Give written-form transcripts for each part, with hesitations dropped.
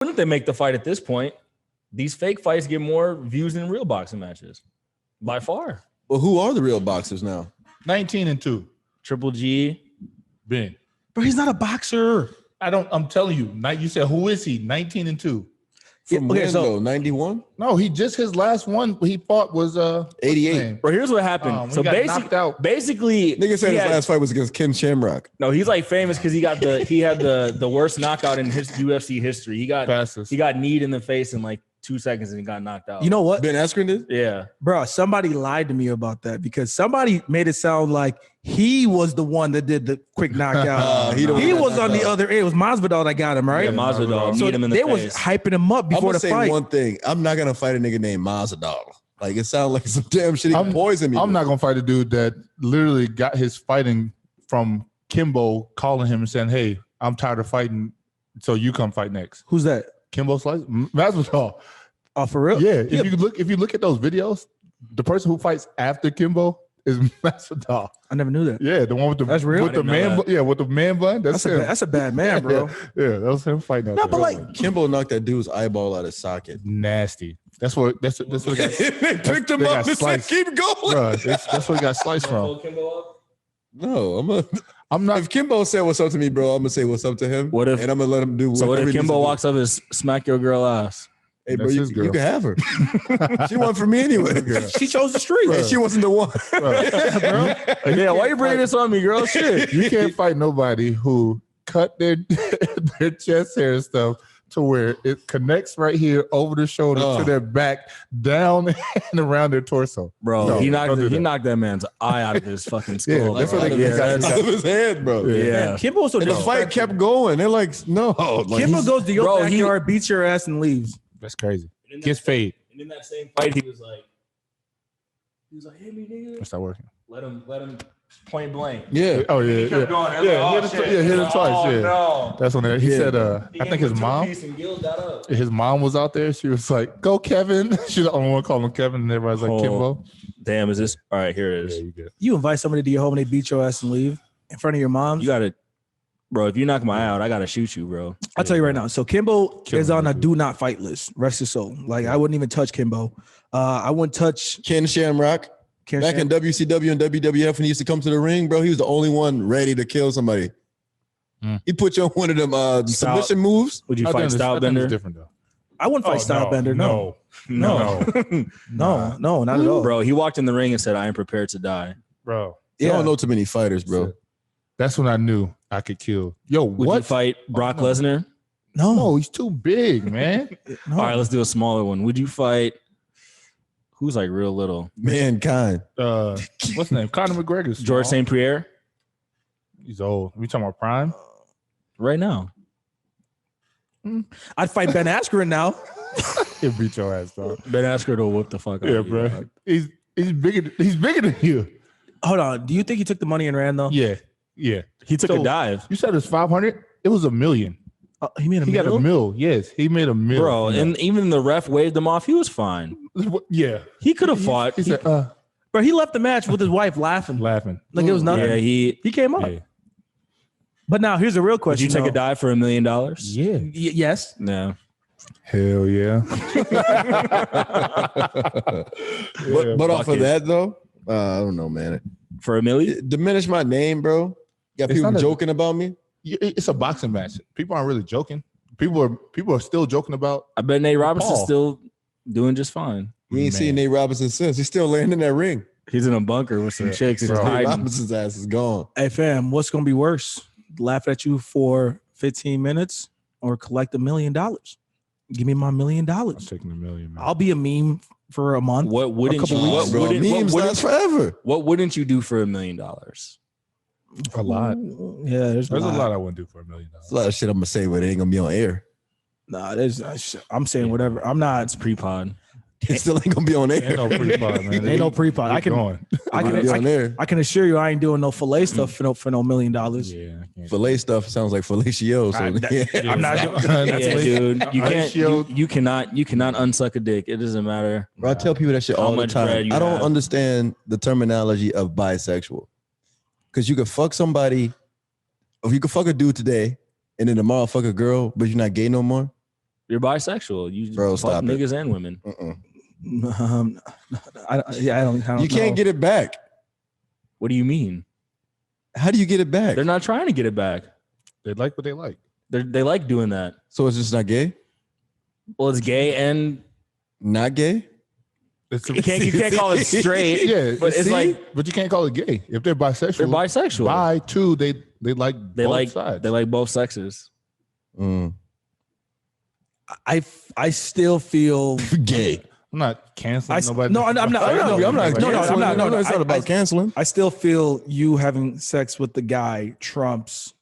Wouldn't they make the fight at this point? These fake fights get more views than real boxing matches, by far. Well, who are the real boxers now? 19-2. Triple G. Ben. Bro, he's not a boxer. I'm telling you. You said, who is he? 19-2. From when, though? 91? No, his last one he fought was 88. Bro, here's what happened. So basically, nigga said his last fight was against Ken Shamrock. No, he's like famous because he had the worst knockout in his UFC history. He got kneed in the face in like 2 seconds and he got knocked out. You know what? Ben Askren did? Yeah. Bro, somebody lied to me about that because somebody made it sound like he was the one that did the quick knockout. He was on the other end. It was Masvidal that got him, right? Yeah, Masvidal. So kneed him in the they face. was hyping him up before the fight. I'm gonna say one thing. I'm not gonna fight a nigga named Masvidal. Like, it sounds like some damn shit he can poison me. I'm not gonna fight a dude that literally got his fighting from Kimbo calling him and saying, "Hey, I'm tired of fighting, so you come fight next." Who's that? Kimbo Slice, Masvidal. Oh, for real? Yeah. If you look at those videos, the person who fights after Kimbo is Masvidal. I never knew that. Yeah, the one with the that's real. With the man, with the man bun. That's him. That's a bad man, bro. yeah, that was him fighting. No, but like Kimbo knocked that dude's eyeball out of socket. Nasty. That's what. That's what. They picked him up and said, "Keep going." Bro, that's where he got sliced from. No, I'm not. If Kimbo said what's up to me, bro, I'm gonna say what's up to him. What if? And I'm gonna let him do. So what if Kimbo walks up and smack your girl ass? Hey, bro, you can have her. She won for me anyway. She chose the street. Hey, she wasn't the one. Yeah, why you bringing this on me, girl? Shit. You can't fight nobody who cut their chest hair and stuff to where it connects right here over the shoulder to their back, down and around their torso. Bro, he knocked that man's eye out of his fucking skull. Yeah, that's what they got out of his head, bro. Yeah. Kimbo so and the fight kept going. They're like, no. Like, Kimbo goes to your backyard, beats your ass, and leaves. That's crazy. Gets fade. And in that same fight, he was like, "Hit me, nigga." It's not working. Let him point blank. Yeah. Oh yeah. He kept going. Hit him twice. Yeah. No. That's when he said. I think his mom. His mom was out there. She was like, "Go, Kevin." She's the only one calling him Kevin, and everybody's like, "Kimbo." Damn, is this all right? Here it is. Yeah, you invite somebody to your home and they beat your ass and leave in front of your mom. You gotta. Bro, if you knock my eye out, I gotta shoot you, bro. I'll tell you right now. So Kimbo is on a do not fight list. Rest his soul. Like, I wouldn't even touch Kimbo. I wouldn't touch Ken Shamrock. Back in WCW and WWF when he used to come to the ring, bro, he was the only one ready to kill somebody. He put you on one of them submission moves. Would you fight Stylebender? Different though. I wouldn't fight Stylebender. No, not at all. Bro, he walked in the ring and said, "I am prepared to die." Bro, you don't know too many fighters, bro. That's when I knew I could kill. Yo, would you fight Brock Lesnar? No, he's too big, man. All right, let's do a smaller one. Would you fight who's like real little? Mankind. What's his name? Conor McGregor's George St. Pierre. He's old. We talking about prime? Right now. I'd fight Ben Askren now. He'll beat your ass, dog. Ben Askren will whoop the fuck out of you. Yeah, bro. He's bigger. He's bigger than you. Hold on. Do you think he took the money and ran though? Yeah. He took a dive. You said it was 500. It was $1 million. He made a He got $1 million. Yes, he made $1 million. Bro, and even the ref waved him off. He was fine. Yeah, he could have fought. He said, bro, he left the match with his wife laughing like it was nothing. Yeah, he came up. Yeah. But now here's a real question. Would you take a dive for $1 million? Yeah. Yes. No. Hell yeah. But off of that though, I don't know, man. For $1 million? Diminish my name, bro. You got people joking about me. It's a boxing match. People aren't really joking. People are still joking about. I bet Nate Robinson's still doing just fine. We ain't seen Nate Robinson since. He's still laying in that ring. He's in a bunker with some chicks. Nate Robinson's ass is gone. Hey fam, what's gonna be worse? Laugh at you for 15 minutes or collect $1 million? Give me my $1 million. I'm taking $1 million. Man. I'll be a meme for a month. What wouldn't you? Memes last forever. What wouldn't you do for $1 million? A lot. Yeah, there's a lot I wouldn't do for $1 million. There's a lot of shit I'm gonna say, but it ain't gonna be on air. Nah, I'm saying whatever. I'm not. It's pre-pod. It still ain't gonna be on air. Ain't no pre-pod, man. Ain't no pre-pod. I can assure you, I ain't doing no fillet stuff for no $1 million. Yeah, fillet stuff sounds like fellatio. So I'm not. Dude. You cannot unsuck a dick. It doesn't matter. Bro, I tell people that shit all the time. I don't understand the terminology of bisexual, because you could fuck somebody, or you could fuck a dude today, and then tomorrow fuck a girl, but you're not gay no more. You're bisexual. You Bro, fuck stop niggas and women. I don't. You can't get it back. What do you mean? How do you get it back? They're not trying to get it back. They like what they like. They like doing that. So it's just not gay? Well, it's gay and not gay? You can't call it straight. Yeah, but it's like, but you can't call it gay if they're bisexual. They're bisexual. Bi too. They like both sides. They like both sexes. I still feel gay. I'm not canceling nobody. No, I'm not. I'm not. No, it's not about canceling. I still feel you having sex with the guy trumps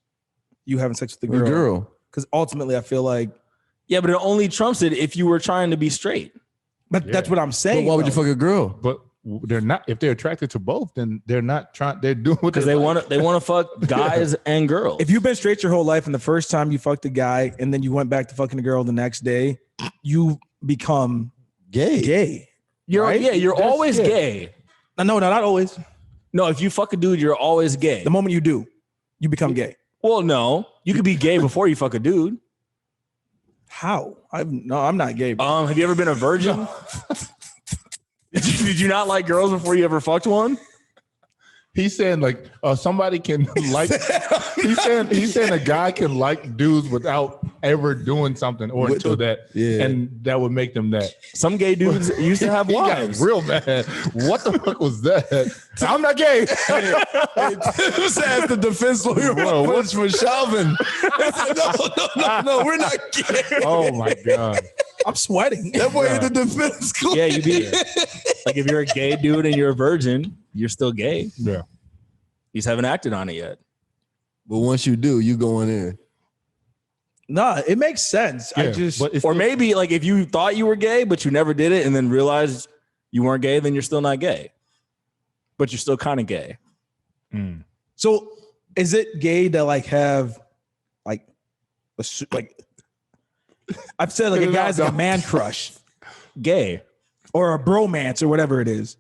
you having sex with the girl. Because ultimately, I feel like yeah, but it only trumps it if you were trying to be straight. But that's what I'm saying. But why would you fuck a girl? But they're not. If they're attracted to both, then they're not trying. They're doing what because they want to fuck guys and girls. If you've been straight your whole life and the first time you fucked a guy and then you went back to fucking the girl the next day, you become gay. You're right? You're always gay. No, not always. No, if you fuck a dude, you're always gay. The moment you do, you become gay. Well, no, you could be gay before you fuck a dude. How? I'm not gay. Bro. Have you ever been a virgin? Did you not like girls before you ever fucked one? He's saying like somebody can like. he's saying a guy can like dudes without ever doing something or until that, and that would make them that. Some gay dudes used to have wives. Real mad. What the fuck was that? I'm not gay. This asked the defense lawyer what's for Chauvin. No, we're not gay. Oh my god. I'm sweating. That boy in the defense court. Yeah, you be like if you're a gay dude and you're a virgin, you're still gay. Yeah. You just haven't acted on it yet. But once you do, you going in. Nah, it makes sense. Yeah, or maybe like if you thought you were gay, but you never did it and then realized you weren't gay, then you're still not gay. But you're still kind of gay. Mm. So is it gay to like have like I've said like a guy's like a man crush, gay, or a bromance or whatever it is.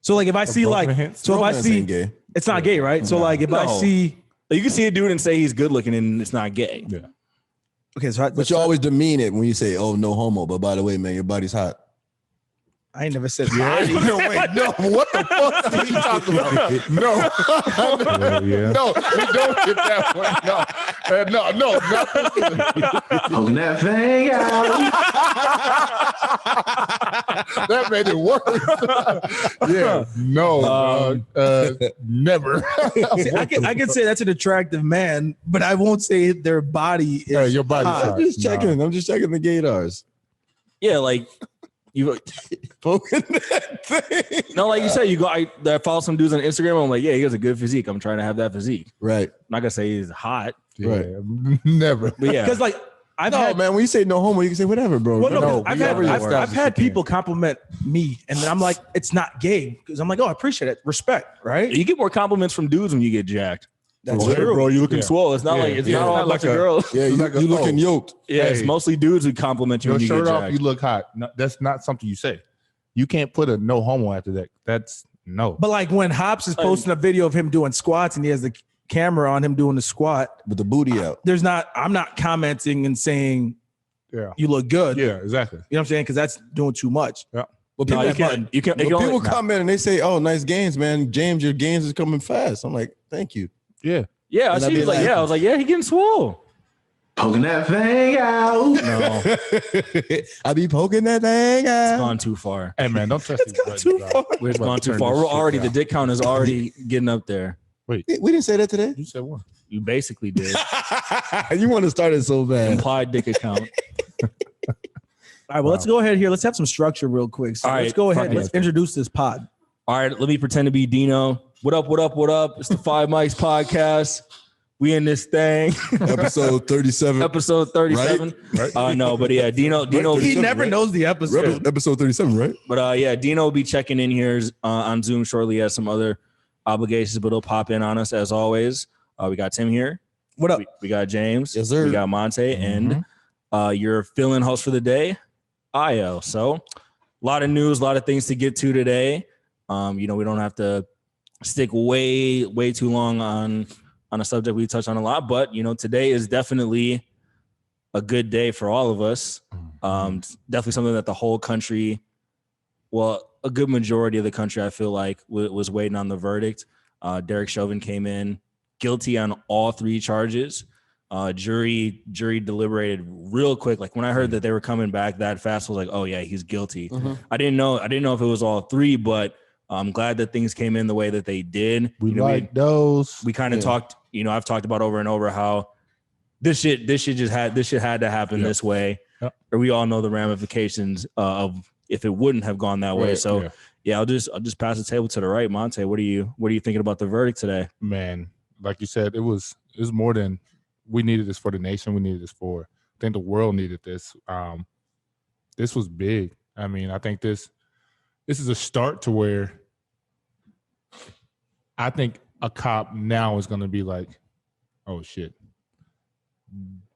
So like if I see like, so if I see, gay. It's not gay, right? So like if I see, you can see a dude and say he's good looking and it's not gay. Yeah. Okay, so but you always demean it when you say, "Oh, no homo." But by the way, man, your body's hot. I ain't never said that. No, wait, no. What the fuck are you talking about? No. No, we don't get that one. No. Pulling that thing out. That made it worse. Yeah. No. Never. See, I can say that's an attractive man, but I won't say their body is your body's hot. I'm just checking. I'm just checking the gaydars. Yeah, like you poking that thing. No, like you said, I follow some dudes on Instagram. I'm like, yeah, he has a good physique. I'm trying to have that physique. Right. I'm not gonna say he's hot. Yeah, right. Never. But yeah. Because like man, when you say no homo, you can say whatever, bro. Well, no, I've had people compliment me, and then I'm like, it's not gay because I'm like, oh, I appreciate it, respect, right? You get more compliments from dudes when you get jacked. That's true, true, bro. You looking swole. It's not like it's not all a bunch of girls. Yeah, you looking yoked. Yeah, it's mostly dudes who compliment you your when you shirt get off, jacked. you look hot. No, that's not something you say. You can't put a no homo after that. That's no. But like when Hops is posting a video of him doing squats and he has the camera on him doing the squat with the booty out, I'm not commenting and saying, you look good. Yeah, exactly. You know what I'm saying? Because that's doing too much. Yeah. Well, people comment and they say, "Oh, nice gains, man. James, your gains is coming fast." I'm like, "Thank you." Yeah. Yeah, I was like, yeah, he getting swole. Poking that thing out. No, I be poking that thing out. It's gone too far. Hey man, don't trust It's gone too far. It's gone too far. We're already the dick count is already getting up there. Wait, we didn't say that today. You said what? You basically did. You want to start it so bad. Implied dick account. All right, well, let's go ahead here. Let's have some structure real quick. So All let's right, go ahead. fuck Let's it. introduce this pod. All right, let me pretend to be Dino. What up? What up? What up? It's the Five Mics podcast. We in this thing. Episode 37. Episode 37. Right? No, but yeah, Dino. He never knows the episode. Episode 37, right? But yeah, Dino will be checking in here on Zoom shortly. He has some other obligations, but he'll pop in on us as always. We got Tim here. What up? We got James. Yes, sir. We got Monte, and your fill-in host for the day, Io. So a lot of news, a lot of things to get to today. We don't have to stick way too long on a subject we touch on a lot, but today is definitely a good day for all of us. Definitely something that the whole country, well, a good majority of the country, I feel like was waiting on the verdict. Derek Chauvin came in guilty on all 3 charges. Jury deliberated real quick. Like when I heard that they were coming back that fast, I was like, oh yeah, he's guilty. I didn't know if it was all 3, but I'm glad that things came in the way that they did. We those. We kind of talked, I've talked about over and over how this shit had to happen this way. Or we all know the ramifications of if it wouldn't have gone that way. So I'll just pass the table to the right. Monte, what are you thinking about the verdict today? Man, like you said, it was more than we needed this for the nation. We needed this for, I think the world needed this. This was big. I mean, I think this is a start to where I think a cop now is going to be like, oh shit,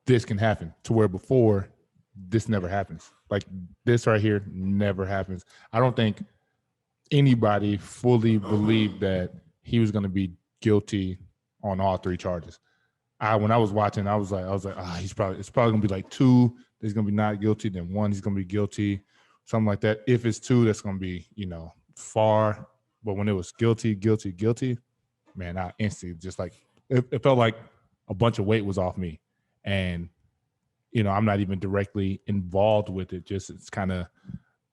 this can happen, to where before this never happens. Like this right here never happens. I don't think anybody fully believed that he was going to be guilty on all 3 charges. When I was watching, I was like, it's probably going to be like 2. He's going to be not guilty. Then 1, he's going to be guilty, something like that. If it's 2, that's going to be, far. But when it was guilty, man, I instantly just like, it felt like a bunch of weight was off me. And, I'm not even directly involved with it. It's kind of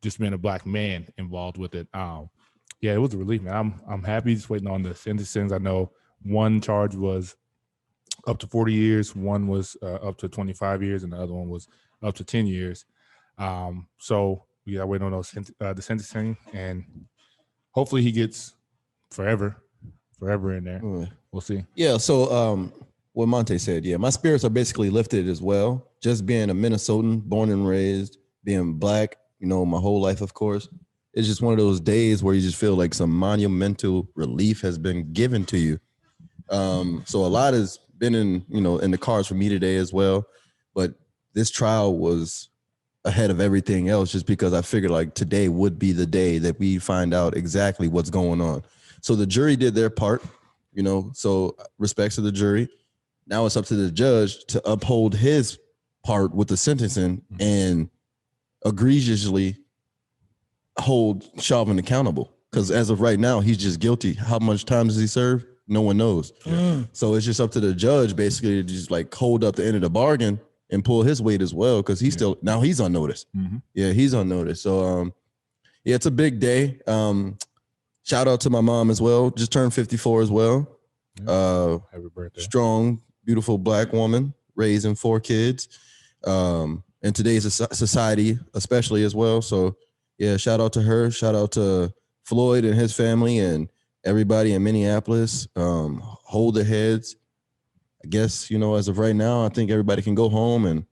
just being a black man involved with it. It was a relief, man. I'm happy, just waiting on the sentences. I know 1 charge was up to 40 years, 1 was up to 25 years, and the other one was up to 10 years. So we got to wait on those the sentencing, and hopefully he gets forever in there. We'll see. Yeah. So what Monte said, my spirits are basically lifted as well. Just being a Minnesotan, born and raised, being black, my whole life, of course. It's just one of those days where you just feel like some monumental relief has been given to you. So a lot has been in the cards for me today as well. But this trial was ahead of everything else just because I figured like today would be the day that we find out exactly what's going on. So the jury did their part, so respects to the jury. Now it's up to the judge to uphold his part with the sentencing and egregiously hold Chauvin accountable. Because as of right now, he's just guilty. How much time does he serve? No one knows. So it's just up to the judge basically to just like hold up the end of the bargain and pull his weight as well, because he's now he's on notice. He's on notice. So it's a big day. Shout out to my mom as well. Just turned 54 as well. Happy birthday. Strong, beautiful black woman raising 4 kids. In today's society, especially as well. So shout out to her. Shout out to Floyd and his family and everybody in Minneapolis. Hold their heads. I guess, as of right now, I think everybody can go home and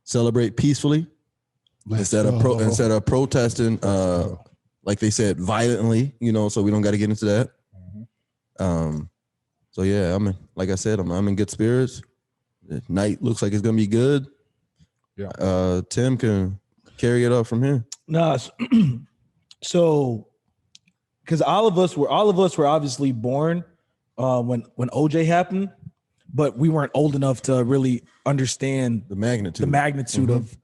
celebrate peacefully instead of protesting, like they said, violently, so we don't got to get into that. So like I said, I'm in good spirits. The night looks like it's going to be good. Tim can carry it up from here. So because all of us were obviously born when OJ happened, but we weren't old enough to really understand the magnitude of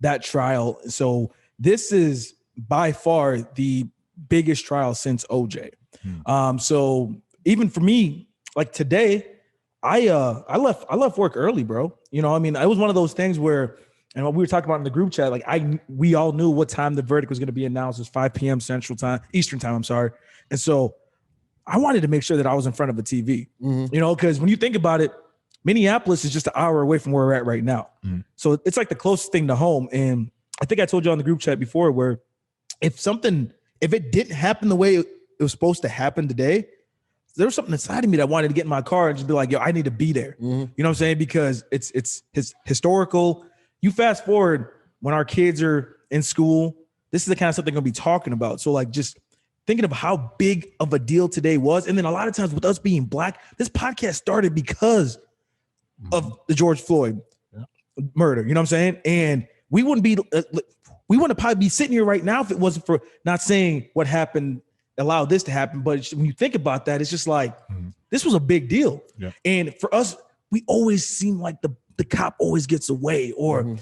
that trial. So this is by far the biggest trial since OJ. So even for me, like today, I left work early, bro. It was one of those things where, and what we were talking about in the group chat, like we all knew what time the verdict was going to be announced. It was 5 p.m. Eastern time. I'm sorry. And so I wanted to make sure that I was in front of a TV, because when you think about it, Minneapolis is just an hour away from where we're at right now. So it's like the closest thing to home. And I think I told you on the group chat before where if it didn't happen the way it was supposed to happen today, there was something inside of me that wanted to get in my car and just be like, yo, I need to be there. You know what I'm saying? Because it's historical. You fast forward when our kids are in school, this is the kind of stuff they're going to be talking about. So like just thinking of how big of a deal today was. And then a lot of times with us being black, this podcast started because of the George Floyd murder. You know what I'm saying? And we wouldn't probably be sitting here right now if it wasn't for not saying what happened, allowed this to happen. But when you think about that, it's just like, this was a big deal. And for us, we always seem like the the cop always gets away, or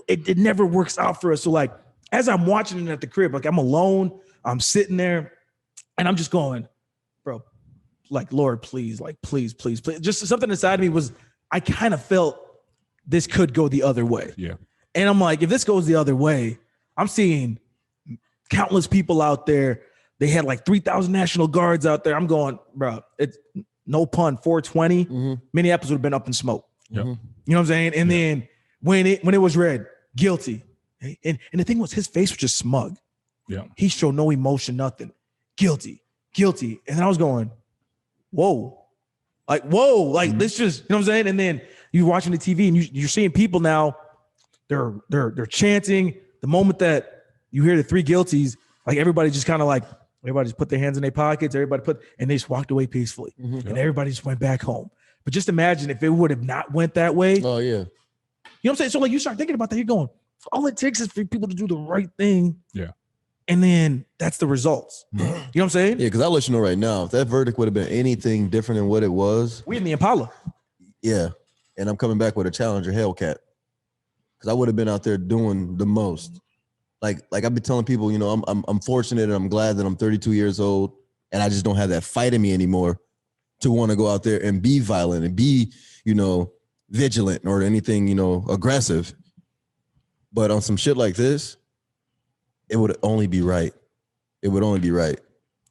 it never works out for us. So like, as I'm watching it at the crib, like I'm alone, I'm sitting there, and I'm just going, bro, like, Lord, please, like, please. Just something inside me was, I kind of felt this could go the other way. Yeah. And I'm like, if this goes the other way, I'm seeing countless people out there. They had like 3,000 National Guards out there. I'm going, bro, it's no pun, 420. Minneapolis would have been up in smoke. Yep. You know what I'm saying? And then when it was read, guilty. And the thing was, his face was just smug. Yeah. He showed no emotion, nothing. Guilty. And then I was going, whoa. Like this just, you know what I'm saying? And then you're watching the TV and you're seeing people now, they're chanting. The moment that you hear the 3 guilties, like everybody just kind of like, everybody just put their hands in their pockets, and they just walked away peacefully. And everybody just went back home. But just imagine if it would have not went that way. Oh, yeah. You know what I'm saying? So like you start thinking about that, you're going, all it takes is for people to do the right thing. Yeah. And then that's the results. You know what I'm saying? Yeah, because I'll let you know right now, if that verdict would have been anything different than what it was, We in the Impala. yeah. And I'm coming back with a Challenger Hellcat. Because I would have been out there doing the most. Like I've been telling people, you know, I'm fortunate and I'm glad that I'm 32 years old and I just don't have that fight in me anymore to want to go out there and be violent and be, you know, vigilant or anything, you know, aggressive. But on some shit like this, it would only be right. It would only be right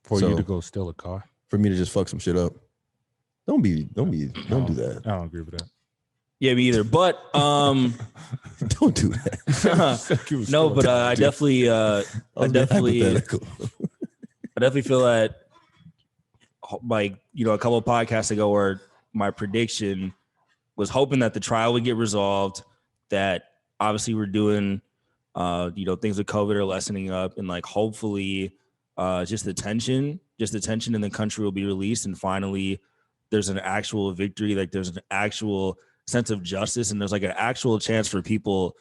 For So- you to go steal a car. for me to just fuck some shit up. Don't do that. I don't agree with that. Yeah, me either. But Don't do that. no, but I definitely I was being hypothetical. I definitely feel that, like, you know, a couple of podcasts ago where my prediction was hoping that the trial would get resolved, that obviously we're doing, you know, things with COVID are lessening up, and like hopefully just the tension in the country will be released, and finally there's an actual victory, like there's an actual sense of justice, and there's like an actual chance for people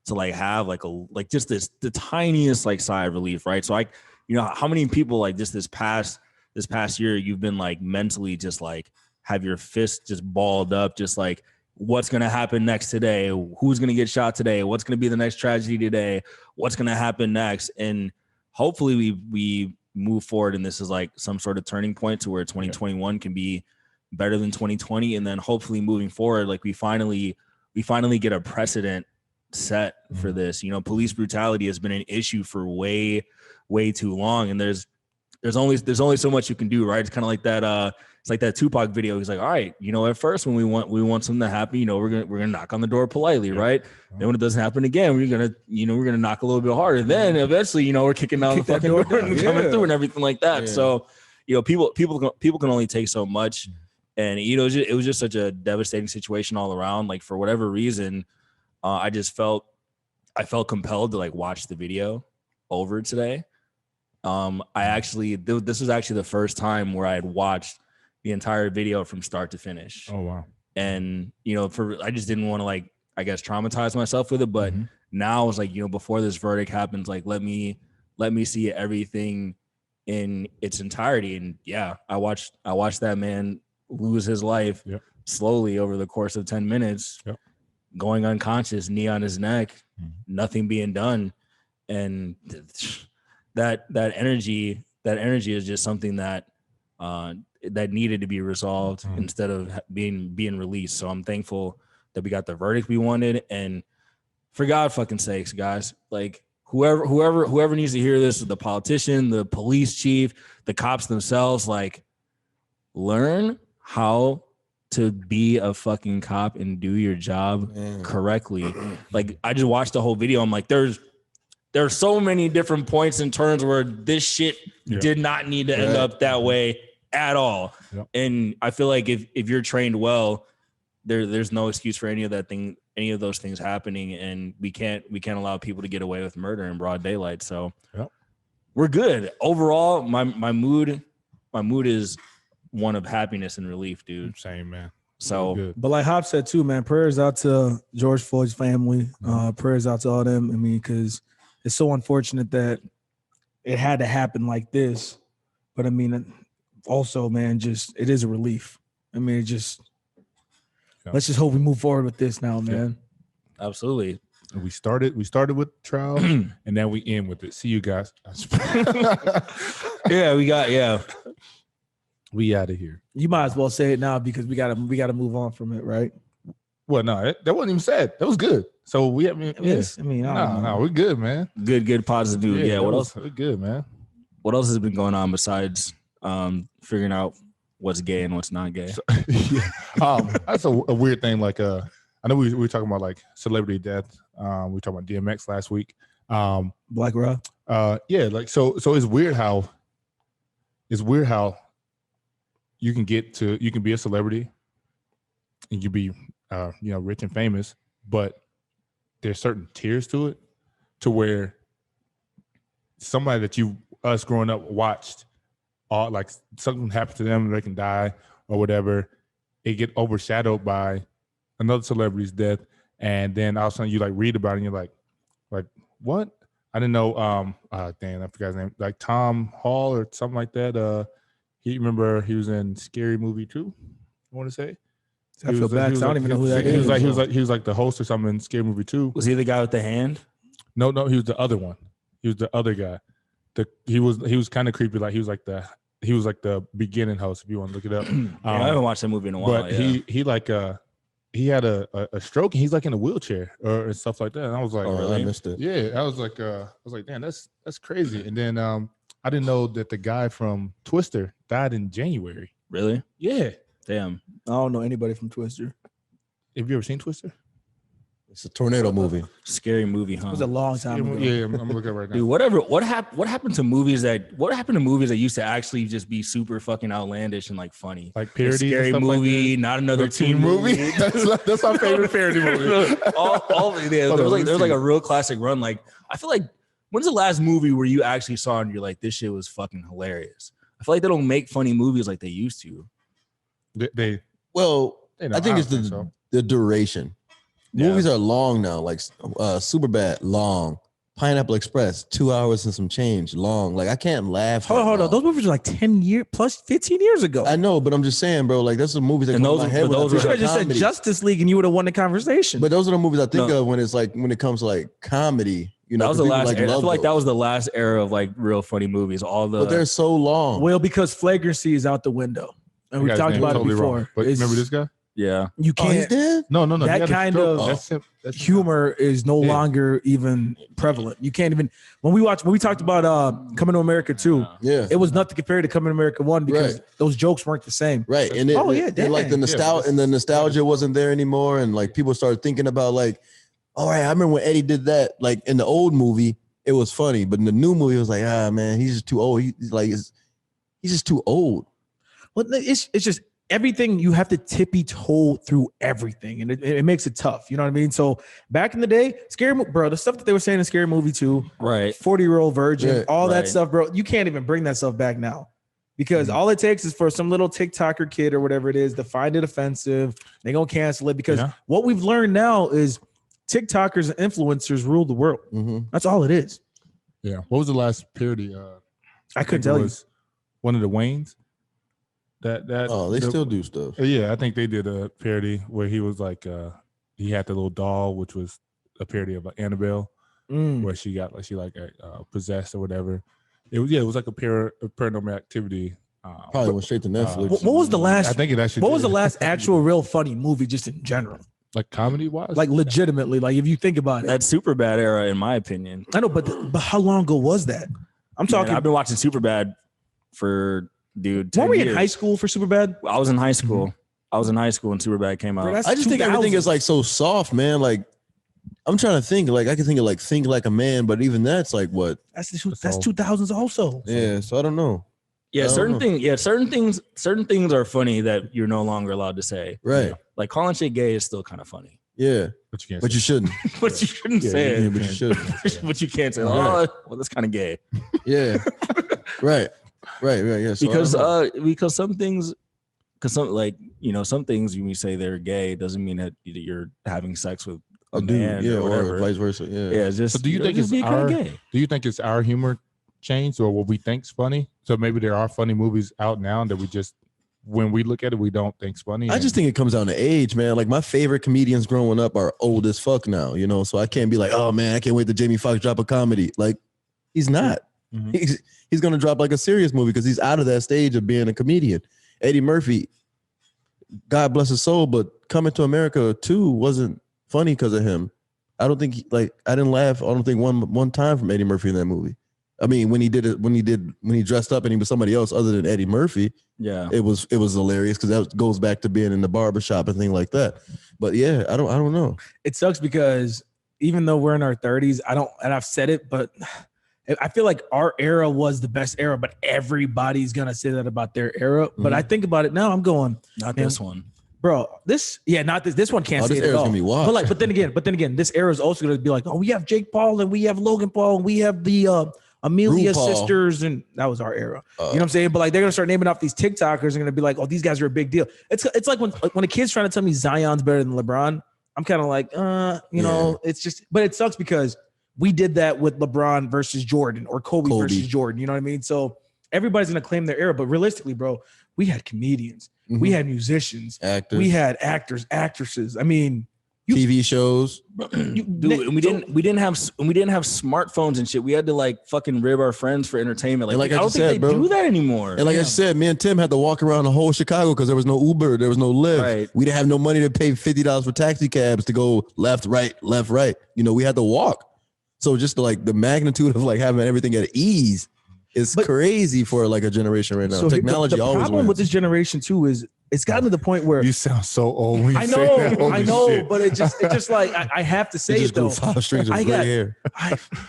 to like have like just the tiniest like sigh of relief, right? So like, you know, how many people like just this past year you've been like mentally just like have your fist just balled up, just like what's gonna happen next today, who's gonna get shot today, what's gonna be the next tragedy today, what's gonna happen next, and hopefully we move forward and this is like some sort of turning point to where 2021 can be better than 2020, and then hopefully moving forward, like we finally get a precedent set for this. You know, police brutality has been an issue for way too long, and there's only so much you can do, right? It's kind of like that it's like that Tupac video. He's like, all right, you know, at first when we want something to happen, you know, we're gonna knock on the door politely, right? Then when it doesn't happen again, we're gonna knock a little bit harder. Then eventually, you know, we're kicking down the fucking door and coming through and everything like that. So, you know, people can only take so much. And, you know, it was just such a devastating situation all around. Like, for whatever reason, I felt compelled to like watch the video over today. This was actually the first time where I had watched the entire video from start to finish. Oh, wow. And, you know, I just didn't want to like, I guess, traumatize myself with it. But now I was like, you know, before this verdict happens, like, let me see everything in its entirety. And yeah, I watched that man lose his life slowly over the course of 10 minutes, going unconscious, knee on his neck, nothing being done. And that energy is just something that needed to be resolved instead of being released. So I'm thankful that we got the verdict we wanted. And for God fucking sakes, guys, like whoever needs to hear this, the politician, the police chief, the cops themselves, like, learn how to be a fucking cop and do your job correctly. Like, I just watched the whole video. I'm like, there's so many different points and turns where this shit did not need to end up that way at all. And I feel like if you're trained well, there's no excuse for any of those things happening. And we can't allow people to get away with murder in broad daylight. So we're good. Overall, my mood is one of happiness and relief, dude. Same, man. So, but like Hop said too, man, prayers out to George Floyd's family. Prayers out to all them. I mean, because it's so unfortunate that it had to happen like this. But I mean, also, man, just it is a relief. I mean, let's just hope we move forward with this now, man. Absolutely. We started with trial, and then we end with it. See you guys. Yeah, We out of here. You might as well say it now because we gotta move on from it, right? Well, no, that wasn't even sad. That was good. So we, I mean, Yes. I mean, I don't know. no, we're good, man. Good positive news. Yeah. What else? We're good, man. What else has been going on besides figuring out what's gay and what's not gay? That's a weird thing. Like, I know we were talking about like celebrity death. We were talking about DMX last week. Black Rob. Yeah, like so it's weird how you can be a celebrity and you be rich and famous, but there's certain tiers to it, to where somebody that us growing up watched, all like something happened to them, they can die or whatever, it get overshadowed by another celebrity's death, and then all of a sudden you like read about it and you're like what? I didn't know. I forgot his name. Like Tom Hall or something like that. He was in Scary Movie 2. I want to say. I feel bad. I don't even know who that is. He was like the host or something in Scary Movie 2. Was he the guy with the hand? No, he was the other one. He was the other guy. He was kind of creepy. Like he was like the beginning host. If you want to look it up. I haven't watched that movie in a while. But he had a stroke and he's like in a wheelchair or stuff like that. And I was like, Oh, I missed it. yeah, I was like, damn, that's crazy. And then I didn't know that the guy from Twister died in January. Really? Yeah. Damn. I don't know anybody from Twister. Have you ever seen Twister? It's a tornado movie. Scary movie, huh? It was a long time ago. Yeah, I'm looking right now. Dude, what happened to movies that used to actually just be super fucking outlandish and like funny? Like parodies, Scary and stuff movie, like that. not another Teen movie. That's my favorite parody movie. There was like a real classic run. Like I feel like, when's the last movie where you actually saw and you're like, this shit was fucking hilarious? I feel like they don't make funny movies like they used to. Well, They know, I think I it's don't think so. the duration. Yeah. Movies are long now, like Superbad, long. Pineapple Express, 2 hours and some change, long. Like I can't laugh. Hold on. that long. Those movies are like 10 years plus 15 years ago. I know, but I'm just saying, bro. Like that's the movies that And come those- to my head. but when I those think You are should of have just said comedy. Justice League and you would have won the conversation. But those are the movies I think No. of when it comes to like comedy. You know, That was the 'cause people last. I love feel like that those. was the last era of like real funny movies. But they're so long. well, because flagrancy is out the window. And we That guy's talked name about it totally before. wrong. But It's- remember this guy? yeah. You Oh, he's can't. dead? No. That he had a kind stroke. of That's him. That's humor is no Yeah. longer even prevalent. You can't even when we talked about Coming to America 2, Yeah. it was nothing compared to Coming to America 1 because Right. those jokes weren't the same. Right. And it, Oh, yeah, and like the dang. nostalgia and the nostalgia wasn't there anymore. And like people started thinking about like, all right, I remember when Eddie did that. Like in the old movie, it was funny, but in the new movie, it was like, man, he's just too old. He's just too old. Well, it's just everything you have to tippy toe through everything, and it makes it tough. You know what I mean? So back in the day, bro, the stuff that they were saying in Scary Movie 2, Right. 40-year-old virgin, Yeah, all that right. stuff, bro. You can't even bring that stuff back now because all it takes is for some little TikToker kid or whatever it is to find it offensive. They're gonna cancel it because Yeah. what we've learned now is TikTokers and influencers rule the world. Mm-hmm. That's all it is. Yeah. What was the last parody? I couldn't think tell it you. was one of the Waynes. That Oh, they still do stuff. Yeah, I think they did a parody where he was like he had the little doll, which was a parody of Annabelle, where she got possessed or whatever. It was like a paranormal activity. Probably went straight to Netflix. What was the last? I think it actually. What was the did. last actual real funny movie just in general? like comedy wise? Like legitimately, like if you think about it. That super bad era, in my opinion. I know, but how long ago was that? I'm talking. Man, I've been watching Superbad for 10 weren't we in years. high school for Superbad? I was in high school. I was in high school when Superbad came out. Bro, that's I just think everything 2000. is like so soft, man. Like I'm trying to think. Like I can think of like Think Like a Man, but even that's like what? That's all. 2000s also. Yeah. So I don't know. Yeah, I don't certain know. things. Yeah, certain things are funny that you're no longer allowed to say. Right. Like calling shit gay is still kind of funny, Yeah. but you can't. But say you shouldn't. but you shouldn't Yeah, say Yeah, it. but you shouldn't. But you can't say, Yeah. oh, well, that's kind of gay. Yeah. Right. Right. Yeah. So I Because don't know. because some things, some things when you say they're gay doesn't mean that you're having sex with a dude, man yeah, or whatever. or vice versa. Yeah. Yeah, it's just. So do you think just it's being kinda our- gay? Do you think it's our humor changed or what we think's funny? So maybe there are funny movies out now that we just when we look at it, we don't think it's funny. I just think it comes down to age, man. Like my favorite comedians growing up are old as fuck now, you know. So I can't be like, oh man, I can't wait to Jamie Foxx drop a comedy. Like he's not. He's gonna drop like a serious movie because he's out of that stage of being a comedian. Eddie Murphy, God bless his soul, but Coming to America 2 wasn't funny because of him. I don't think I didn't laugh. I don't think one time from Eddie Murphy in that movie. I mean, when he dressed up and he was somebody else other than Eddie Murphy, yeah, it was hilarious because that goes back to being in the barbershop and things like that. But yeah, I don't know. It sucks because even though we're in our 30s, and I've said it, but I feel like our era was the best era, but everybody's gonna say that about their era. But I think about it now, I'm going, not this one. Bro, not this. This one can't say it at all. Gonna be wild. But then again, this era is also going to be like, oh, we have Jake Paul and we have Logan Paul and we have the Amelia RuPaul. Sisters, and that was our era. You know what I'm saying? But like, they're gonna start naming off these TikTokers and gonna be like, oh, these guys are a big deal. It's like when a kid's trying to tell me Zion's better than LeBron, I'm kind of like, you know, it's just. But it sucks because we did that with LeBron versus Jordan or Kobe versus Jordan. You know what I mean? So everybody's gonna claim their era, but realistically, bro, we had comedians. We had musicians, actors. We had actors, actresses. I mean, TV shows. Dude, and we didn't have smartphones and shit. We had to like fucking rib our friends for entertainment. Like I don't think they do that anymore. And like I said, me and Tim had to walk around the whole Chicago because there was no Uber, there was no Lyft. Right. We didn't have no money to pay $50 for taxi cabs to go left, right. You know, we had to walk. So just like the magnitude of like having everything at ease is crazy for like a generation right now. So Technology the always problem wins. with this generation too is it's gotten to the point where you sound so old. When you I say know, that. Holy I know, shit. but it just like I have to say It it just grew though. 5 strings of gray hair.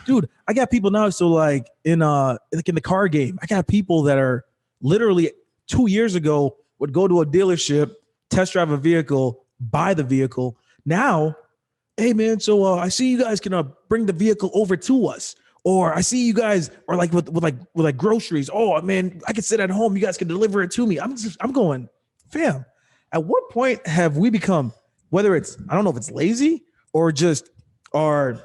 Dude, I got people now. So like in the car game, I got people that are literally 2 years ago would go to a dealership, test drive a vehicle, buy the vehicle. Now, hey man, so I see you guys can bring the vehicle over to us. Or I see you guys are like with groceries. Oh man, I can sit at home. You guys can deliver it to me. I'm going, fam. At what point have we become, whether it's, I don't know if it's lazy or just our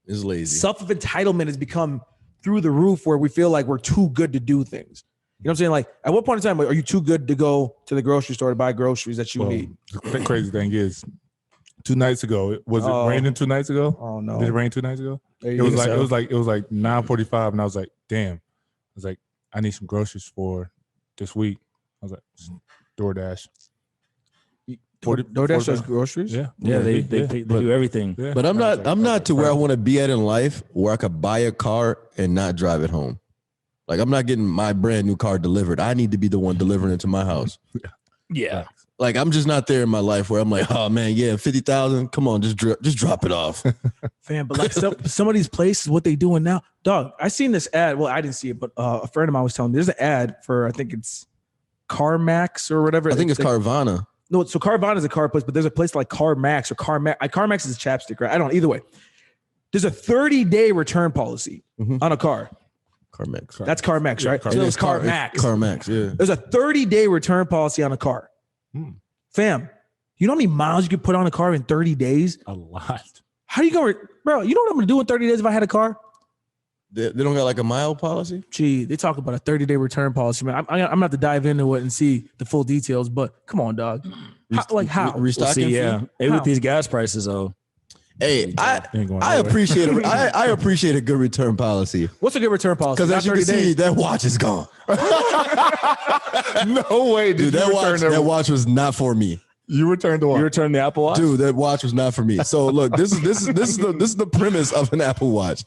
It's lazy. self-entitlement has become through the roof where we feel like we're too good to do things. You know what I'm saying? Like at what point in time are you too good to go to the grocery store to buy groceries that you need? The crazy thing is, 2 nights ago, was it raining 2 nights ago? Oh no. Did it rain 2 nights ago? There It you was go. like 9:45, and I was like, damn. I was like, I need some groceries for this week. I was like, DoorDash. DoorDash does groceries? Yeah, they do everything. Yeah. But I'm not to where I want to be at in life where I could buy a car and not drive it home. Like I'm not getting my brand new car delivered. I need to be the one delivering it to my house. Yeah. Like I'm just not there in my life where I'm like, oh man, yeah, 50,000. Come on, just drop it off. Fam, but like some of these places, what they doing now, dog. I seen this ad. Well, I didn't see it, but a friend of mine was telling me there's an ad for I think it's CarMax or whatever. I think it's Carvana. No, so Carvana is a car place, but there's a place like CarMax or CarMax. CarMax is a chapstick, right? I don't know. Either way, there's a 30-day return policy on a car. CarMax. That's CarMax, right? So it's CarMax. CarMax, yeah. There's a 30-day return policy on a car. Fam, you know how many miles you could put on a car in 30 days? A lot. How do you go, bro? You know what I'm gonna do in 30 days if I had a car? They don't got like a mile policy? Gee, they talk about a 30-day return policy, man. I'm gonna have to dive into it and see the full details. But come on, dog. How? Restocking fee? Yeah. Hey, with these gas prices, though. Hey, I appreciate it. I appreciate a good return policy. What's a good return policy? Because as you can see, that watch is gone. No way, Dude, that watch was not for me. You returned the watch. You returned the Apple Watch? Dude, that watch was not for me. So look, this is the premise of an Apple Watch.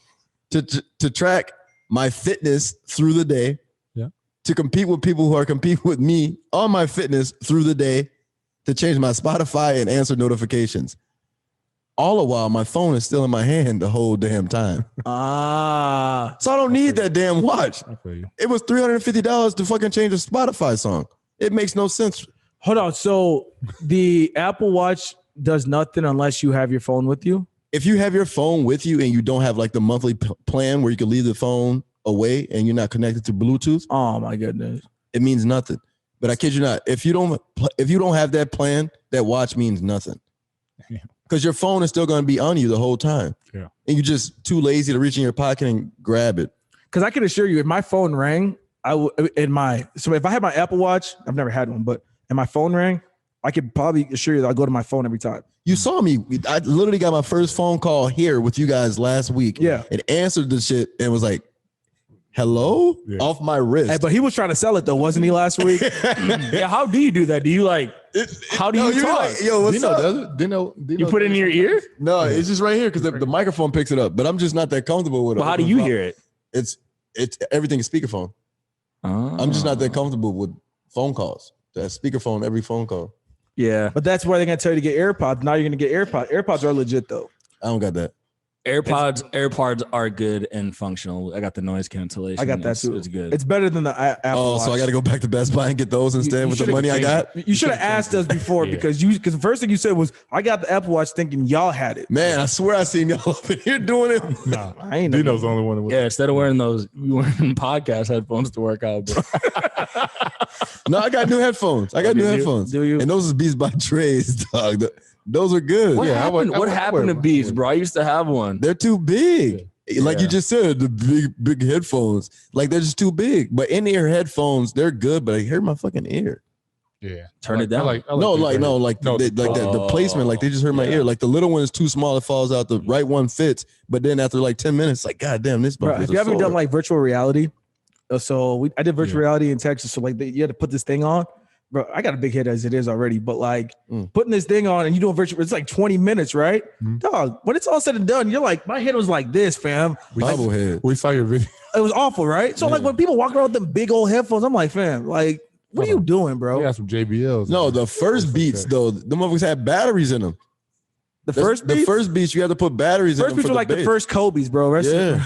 To track my fitness through the day. Yeah. To compete with people who are competing with me on my fitness through the day. To change my Spotify and answer notifications. All the while, my phone is still in my hand the whole damn time. So I don't need that damn watch. I feel you. It was $350 to fucking change a Spotify song. It makes no sense. Hold on. So the Apple Watch does nothing unless you have your phone with you? If you have your phone with you and you don't have like the monthly plan where you can leave the phone away and you're not connected to Bluetooth, Oh my goodness. it means nothing. But I kid you not, if you don't have that plan, that watch means nothing. Yeah. Because your phone is still going to be on you the whole time. Yeah. And you're just too lazy to reach in your pocket and grab it. Because I can assure you, if my phone rang, So if I had my Apple Watch, I've never had one, but and my phone rang, I could probably assure you that I go to my phone every time. You saw me. I literally got my first phone call here with you guys last week. Yeah. And answered the shit and was like, hello? Yeah. Off my wrist. Hey, but he was trying to sell it though, wasn't he last week? Yeah. How do you do that? Do you like? How do you talk? Like, yo, what's Dino up? does it. Dino You put it in your ear? No, it's just right here because the microphone picks it up. But I'm just not that comfortable with it. Well, how do you hear it? It's everything is speakerphone. I'm just not that comfortable with phone calls. That speakerphone every phone call. Yeah. But that's why they're gonna tell you to get AirPods. Now you're gonna get AirPods. AirPods are legit though. I don't got that. AirPods are good and functional. I got the noise cancellation. I got that too. It's good. It's better than the Apple Oh, Watch. so I got to go back to Best Buy and get those instead you with the should've money I got. You should have asked us before because the first thing you said was I got the Apple Watch thinking y'all had it. Man, I swear I seen y'all up in here doing it. Nah, I ain't know. Dino's the only one. That Yeah, instead of wearing podcast headphones to work out, bro. No, I got new headphones. I got new headphones. Do you? And those is Beats by Dre's, dog. Those are good. What Yeah, happened, I what wear- happened to Beats, bro? I used to have one. They're too big. Like Yeah. you just said, the big headphones. Like they're just too big. But in-ear headphones, they're good, but I hear my fucking ear. Yeah, Turn it down. No, the placement, like they just hurt my ear. Like the little one is too small, it falls out. The right one fits, but then after like 10 minutes, like God damn, this. Bro, motherfucker's have you ever sore. done like virtual reality? I did virtual reality in Texas. So like you had to put this thing on. Bro, I got a big head as it is already, but like putting this thing on and you doing virtual, it's like 20 minutes, right? Dog, when it's all said and done, you're like, my head was like this, fam. bobblehead? We saw your video. It was awful, right? So like when people walk around with them big old headphones, I'm like, fam, like, what are you doing, bro? We got some JBLs. No, the first Beats though, the motherfuckers had batteries in them. The first Beats you had to put batteries in them. Beats for were like the bass. first Kobe's, bro. That's Yeah.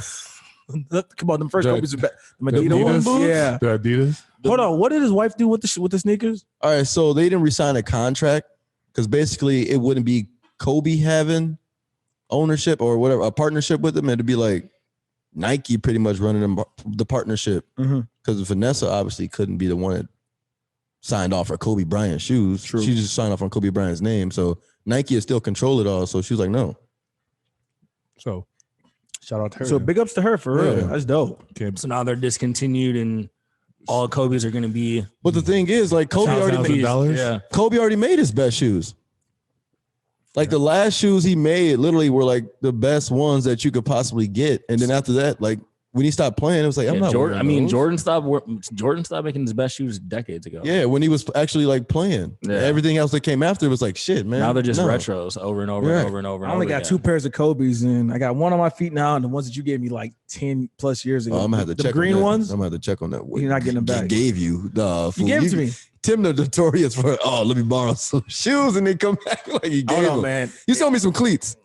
Come on, the first The- Kobe's were the the Adidas. Adidas? Yeah. The Adidas. Hold on, what did his wife do with the sneakers? All right, so they didn't resign a contract because basically it wouldn't be Kobe having ownership or whatever, a partnership with them. It'd be like Nike pretty much running them, the partnership. Because Vanessa obviously couldn't be the one that signed off for Kobe Bryant shoes. True. She just signed off on Kobe Bryant's name. So Nike is still control it all. So she was like, no. So, shout out to her. So big ups to her for real. Yeah. That's dope. So now they're discontinued and all Kobe's are going to be But the thing is, like Kobe already made, $1,000. Yeah. Kobe already made his best shoes. Like the last shoes he made literally were like the best ones that you could possibly get. And then after that, like when he stopped playing, it was like, I'm not Jordan. wearing those. Jordan stopped making his best shoes decades ago. Yeah, when he was actually like playing. Yeah. Everything else that came after was like shit, man. Now they're just No. retros over and over Right. and over and over. I And only over got again. 2 pairs of Kobe's and I got one on my feet now and the ones that you gave me like 10 plus years ago. Oh, I'm gonna have to the check green on that. ones. I'm gonna have to check on that. You're not getting them back. Gave you the You gave them to me. Tim the notorious for let me borrow some shoes and then come back like he gave Hold on, them. man. You sold me some cleats.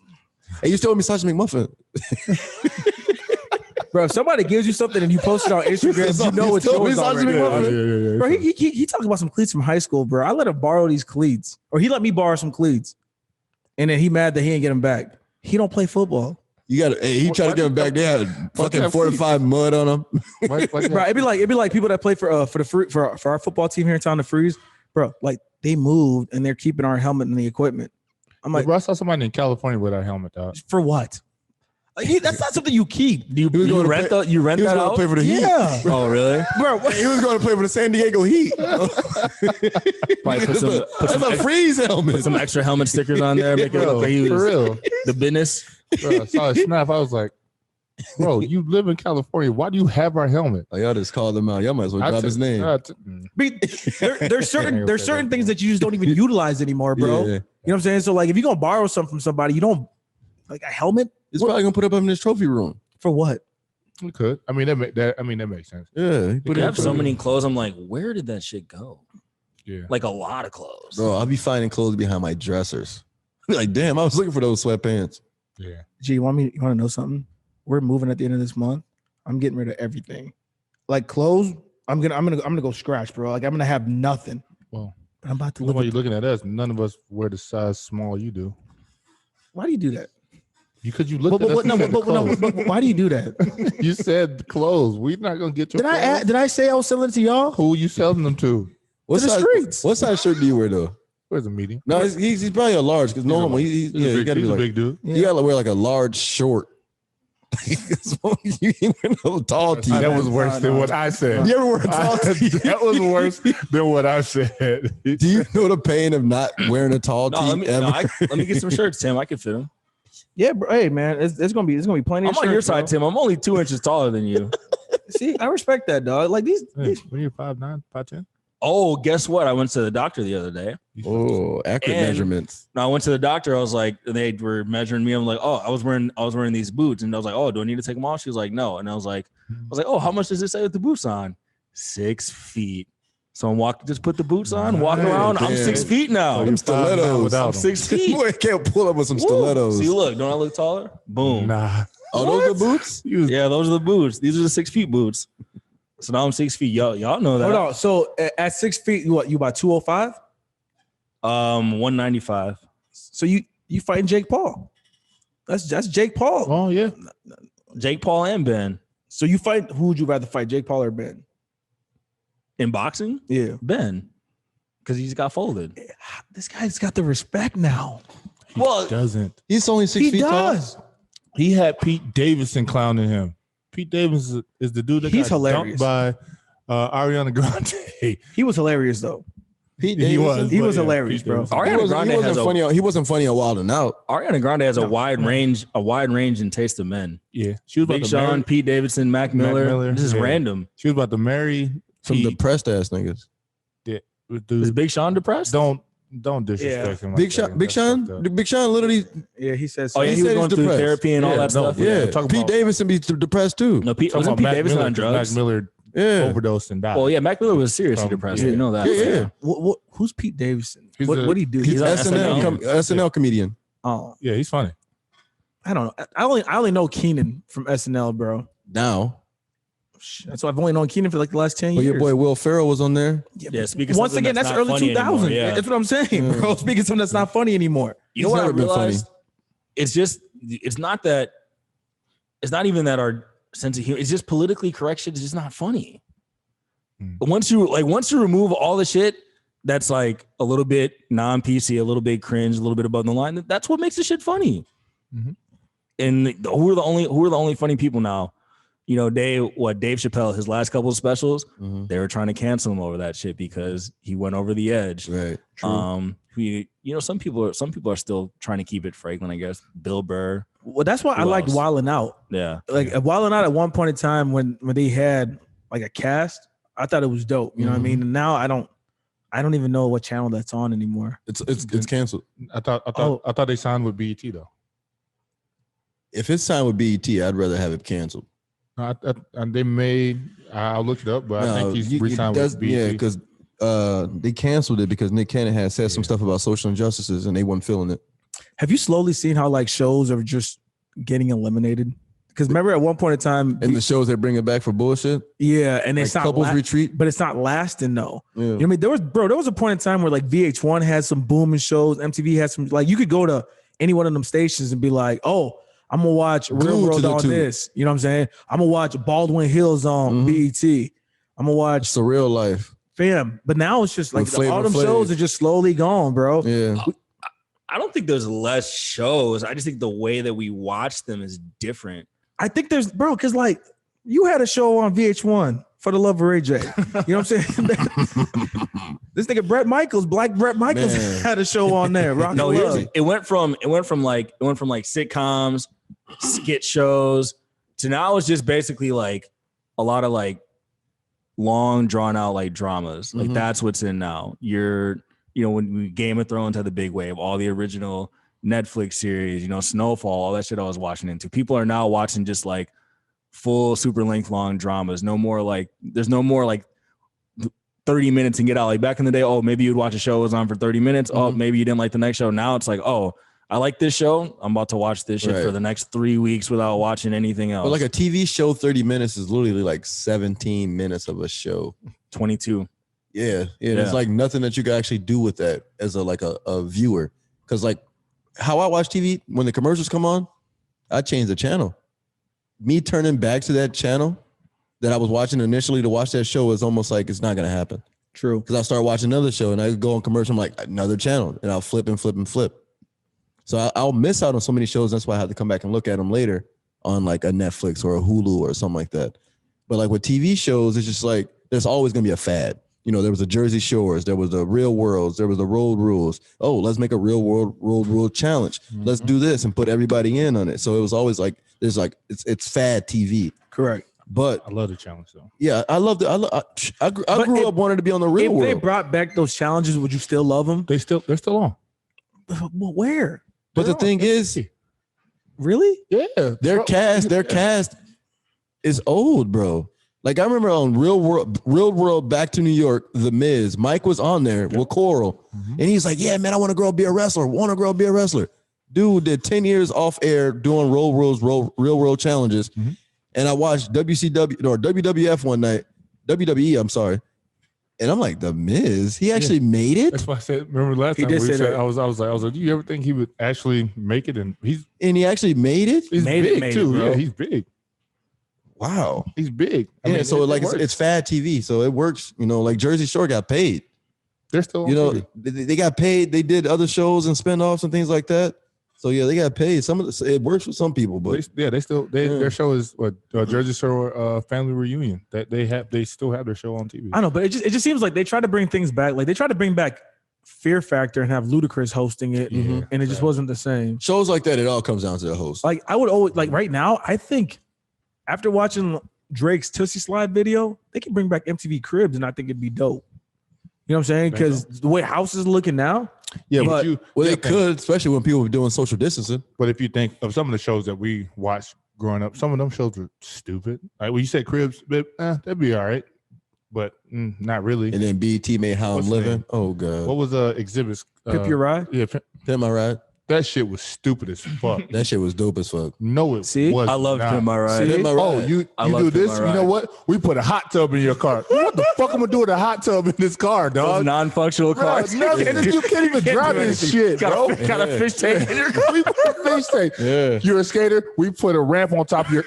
Hey, you sold me Sasha McMuffin. Bro, if somebody gives you something and you post it on Instagram, you know it's Tell me yours Sasha already. McMuffin. Yeah. Bro, he talks about some cleats from high school, bro. I let him borrow these cleats, or he let me borrow some cleats, and then he mad that he ain't get them back. He don't play football, You got to. Hey, he tried to get them back. They had fucking have 4 to 5 mud on them. bro. It'd be like people that play for our football team here in town, the Freeze, bro. Like they moved and they're keeping our helmet and the equipment. I'm like, Bro, I saw somebody in California with a helmet, dog. for what? Like, that's not something you keep. You was gonna rent play- you rent He was that going to out? play for the Heat. Yeah, Oh, really? bro. What? He was going to play for the San Diego Heat. Probably put some That's a freeze helmet. put some extra helmet stickers on there, make it look like he was For real. the business. Bro, I saw a snap. I was like, bro, you live in California. Why do you have our helmet? Like, y'all just called him out. Y'all might as well drop his name. There's certain things that you just don't even utilize anymore, bro. Yeah. You know what I'm saying? So like, if you're gonna borrow something from somebody, you don't like a helmet He's probably going to put up in his trophy room. for what? We could. I mean, that makes sense. Yeah. he put You it have up. so many clothes. I'm like, where did that shit go? Yeah. Like a lot of clothes. Bro, I'll be finding clothes behind my dressers. Be like, damn, I was looking for those sweatpants. Yeah. Gee, you want to know something? We're moving at the end of this month. I'm getting rid of everything. Like clothes, I'm gonna go scratch, bro. Like I'm gonna have nothing. Well, But I'm about to look live. why you looking at us. None of us wear the size small you do. Why do you do that? Because you looked But, at us. but, no, and said but, the no, clothes. but why do you do that? You said the clothes. We're not gonna get your clothes. Did I say I was selling it to y'all? Who you selling them to? What To the size, streets. What size shirt do you wear though? Where's the medium? No, he's probably a large because normally He's you a gotta be big like dude. you gotta wear like a large short You ain't wear no tall tee. That was worse than what I said. You ever wear a tall tee? That was worse than what I said. Do you know the pain of not wearing a tall tee? Let me get some shirts, Tim. I can fit them. Yeah, bro. Hey, man, it's gonna be plenty. I'm of on your shirts, side, bro. Tim. I'm only 2 inches taller than you. See, I respect that, dog. Like these. When you're 5'9", 5'10", Oh, guess what? I went to the doctor the other day. Oh, accurate And- measurements. No, I went to the doctor. I was like, they were measuring me. I'm like, oh, I was wearing these boots, and I was like, oh, do I need to take them off? She was like, no, and I was like, oh, how much does it say with the boots on? 6 feet. So I'm walking, just put the boots on, walk Nice. around. I'm Yeah. 6 feet now. Oh, Them stilettos. without I'm them. 6 feet. Boy, can't pull up with some Woo. stilettos. See, look, don't I look taller? Boom. Nah. Oh, those are boots? Yeah, those are the boots. These are the 6 feet boots. So now I'm 6 feet. Y'all know that. Hold on. So at 6 feet, you about 205? 195. So you fighting Jake Paul? That's Jake Paul. Oh yeah. Jake Paul and Ben. So you fight? Who would you rather fight, Jake Paul or Ben? In boxing, Yeah. Ben. Because he's got folded. This guy's got the respect now. Well, Doesn't. He's only 6 He feet does. tall. He had Pete Davidson clowning him. Pete Davidson is the dude that He's got hilarious. dunked by Ariana Grande. He was hilarious though. Pete He Davidson? was. He but was yeah, hilarious, Pete bro. Davidson. Ariana Grande has a he wasn't funny a Wild and Out. Ariana Grande has a wide range and taste of men. Yeah, she was about Big to Sean, marry. Pete Davidson, Mac Miller. Miller, This is yeah. random. She was about to marry Some Pete. depressed ass niggas. Is Dude, Big Sean depressed? don't disrespect him. Like Big that. Sean, Big That's Sean, fucked up. Big Sean literally. Yeah, he says. Oh yeah, He he was said going he's through depressed. therapy and all Yeah, that no, stuff. Yeah, talking Pete about- Davidson be depressed too. No, Pete Talking wasn't about Pete Mac Davidson Miller, on 'cause Mac drugs. Miller Yeah, overdosed and died. Well, yeah, Mac Miller was seriously From- depressed. yeah. You know that. yeah. Who's Pete Davidson? He's What a- what he do? He's on SNL, SNL. SNL comedian. Oh, Yeah, he's funny. I don't know. I only know Keenan from SNL, bro. Now, So I've only known Keenan for like the last 10 but years. your boy Will Ferrell was on there. Yeah, speaking Once again, that's early 2000. Yeah. That's what I'm saying, bro. Speaking of something that's not funny anymore. You know He's what I never been funny. realized? It's not even that our sense of humor. It's just politically correct shit is just not funny. Hmm. But once you remove all the shit that's like a little bit non-PC, a little bit cringe, a little bit above the line, that's what makes the shit funny. Mhm. And who are the only funny people now? You know, Dave Chappelle, his last couple of specials, Mhm. they were trying to cancel him over that shit because he went over the edge. Right. Some people are still trying to keep it fragrant, I guess. Bill Burr. Well, that's why I Who liked else? Wildin' Out. Yeah. Like Wildin' Out at one point in time when they had like a cast, I thought it was dope. You know what I mean? And now I don't even know what channel that's on anymore. It's canceled. I thought they signed with BET though. If it's signed with BET, I'd rather have it canceled. No, and they made. I looked it up, but I think he's re-signed with BET. Yeah, because they canceled it because Nick Cannon had said some stuff about social injustices and they weren't feeling it. Have you slowly seen how like shows are just getting eliminated? Because remember at one point in time, And the shows they bring it back for bullshit, yeah, and like it's not Couples Retreat. but it's not lasting though. Yeah. You know what I mean? There was a point in time where like VH1 had some booming shows, MTV had some, like you could go to any one of them stations and be like, oh, I'm gonna watch Real Glued to World the on tube. this. You know what I'm saying? I'm gonna watch Baldwin Hills on BET. I'm gonna watch It's a real life. Fam. But now it's just like With Flavor all them Flav. shows are just slowly gone, bro. Yeah. I don't think there's less shows. I just think the way that we watch them is different. I think there's, bro, because like you had a show on VH1 for the love of Ray J. You know what I'm saying? This nigga Black Brett Michaels Man. had a show on there. Rock No, and here's Love. it went from sitcoms, skit shows to now it's just basically like a lot of like long drawn out like dramas. Like Mhm. that's what's in now. When Game of Thrones had the big wave, all the original Netflix series, Snowfall, all that shit I was watching into. People are now watching just like full super length long dramas. There's no more like 30 minutes and get out. Like back in the day, oh, maybe you'd watch a show, it was on for 30 minutes. Oh, maybe you didn't like the next show. Now it's like, oh, I like this show. I'm about to watch this shit Right. for the next 3 weeks without watching anything else. But like a TV show, 30 minutes is literally like 17 minutes of a show. 22. Yeah. Yeah. There's like nothing that you can actually do with that as a viewer. Because like how I watch TV, when the commercials come on, I change the channel. Me turning back to that channel that I was watching initially to watch that show is almost like it's not going to happen. True. Because I'll start watching another show and I go on commercial, I'm like, another channel. And I'll flip and flip and flip. So I'll miss out on so many shows. That's why I have to come back and look at them later on like a Netflix or a Hulu or something like that. But like with TV shows, it's just like there's always gonna be a fad. You know, there was a Jersey Shores, there was the Real Worlds, there was the Road Rules. Oh, let's make a Real World Road Rule challenge. Let's do this and put everybody in on it. So it was always like there's like it's fad TV. Correct. But I love the challenge though. yeah, I loved it. I grew up wanting to be on the Real If they World. brought back those challenges, would you still love them? They're still on. Well, where? But the thing is, Really? Yeah, their cast is old, bro. Like I remember on Real World Back to New York, The Miz, Mike was on there with Coral, and he's like, "Yeah, man, I want to grow up be a wrestler. Want to grow up be a wrestler." Dude did 10 years off air doing Real World challenges, and I watched WCW or WWF one night, WWE. I'm sorry, and I'm like, The Miz, he actually made it, That's why I said. Remember last He time did we say said that. I was like, do you ever think he would actually make it? And he's and he actually made it. Made it, big too, bro. bro. Yeah, he's big. Wow. He's big. Yeah, so like works. it's fad TV, so it works. You know, like Jersey Shore got paid. they're still on You know, TV. they got paid. They did other shows and spinoffs and things like that. So yeah, they got paid. Some of it works for some people, but Their show is what Jersey Shore Family Reunion. That they still have their show on TV. I know, but it just seems like they try to bring things back. Like they try to bring back Fear Factor and have Ludacris hosting it, and it just wasn't the same. shows like that, it all comes down to the host. Like I would always like right now. I think after watching Drake's Tootsie Slide video, they can bring back MTV Cribs, and I think it'd be dope. You know what I'm saying? Because the way House is looking now, Yeah, but well, they yeah, could, especially when people were doing social distancing. But if you think of some of the shows that we watched growing up, some of them shows were stupid. Like when you said Cribs, that'd be all right, but not really. And then BET made How What's I'm the Living. name? Oh god, What was Exhibits? Pimp Your Ride. Yeah, Am I right? that shit was stupid as fuck. That shit was dope as fuck. No, it See? was. I love not. Pimp My Ride. See? Am I Oh, right? you I do love this? Pimp My You know Ride. what? We put a hot tub in your car. What the fuck am I doing with a hot tub in this car, Those dog? non-functional Bro, cars. nothing. You can't even drive this shit, bro. Got a fish tank in your car. We put a fish tank. Yeah. You're a skater. We put a ramp on top of your.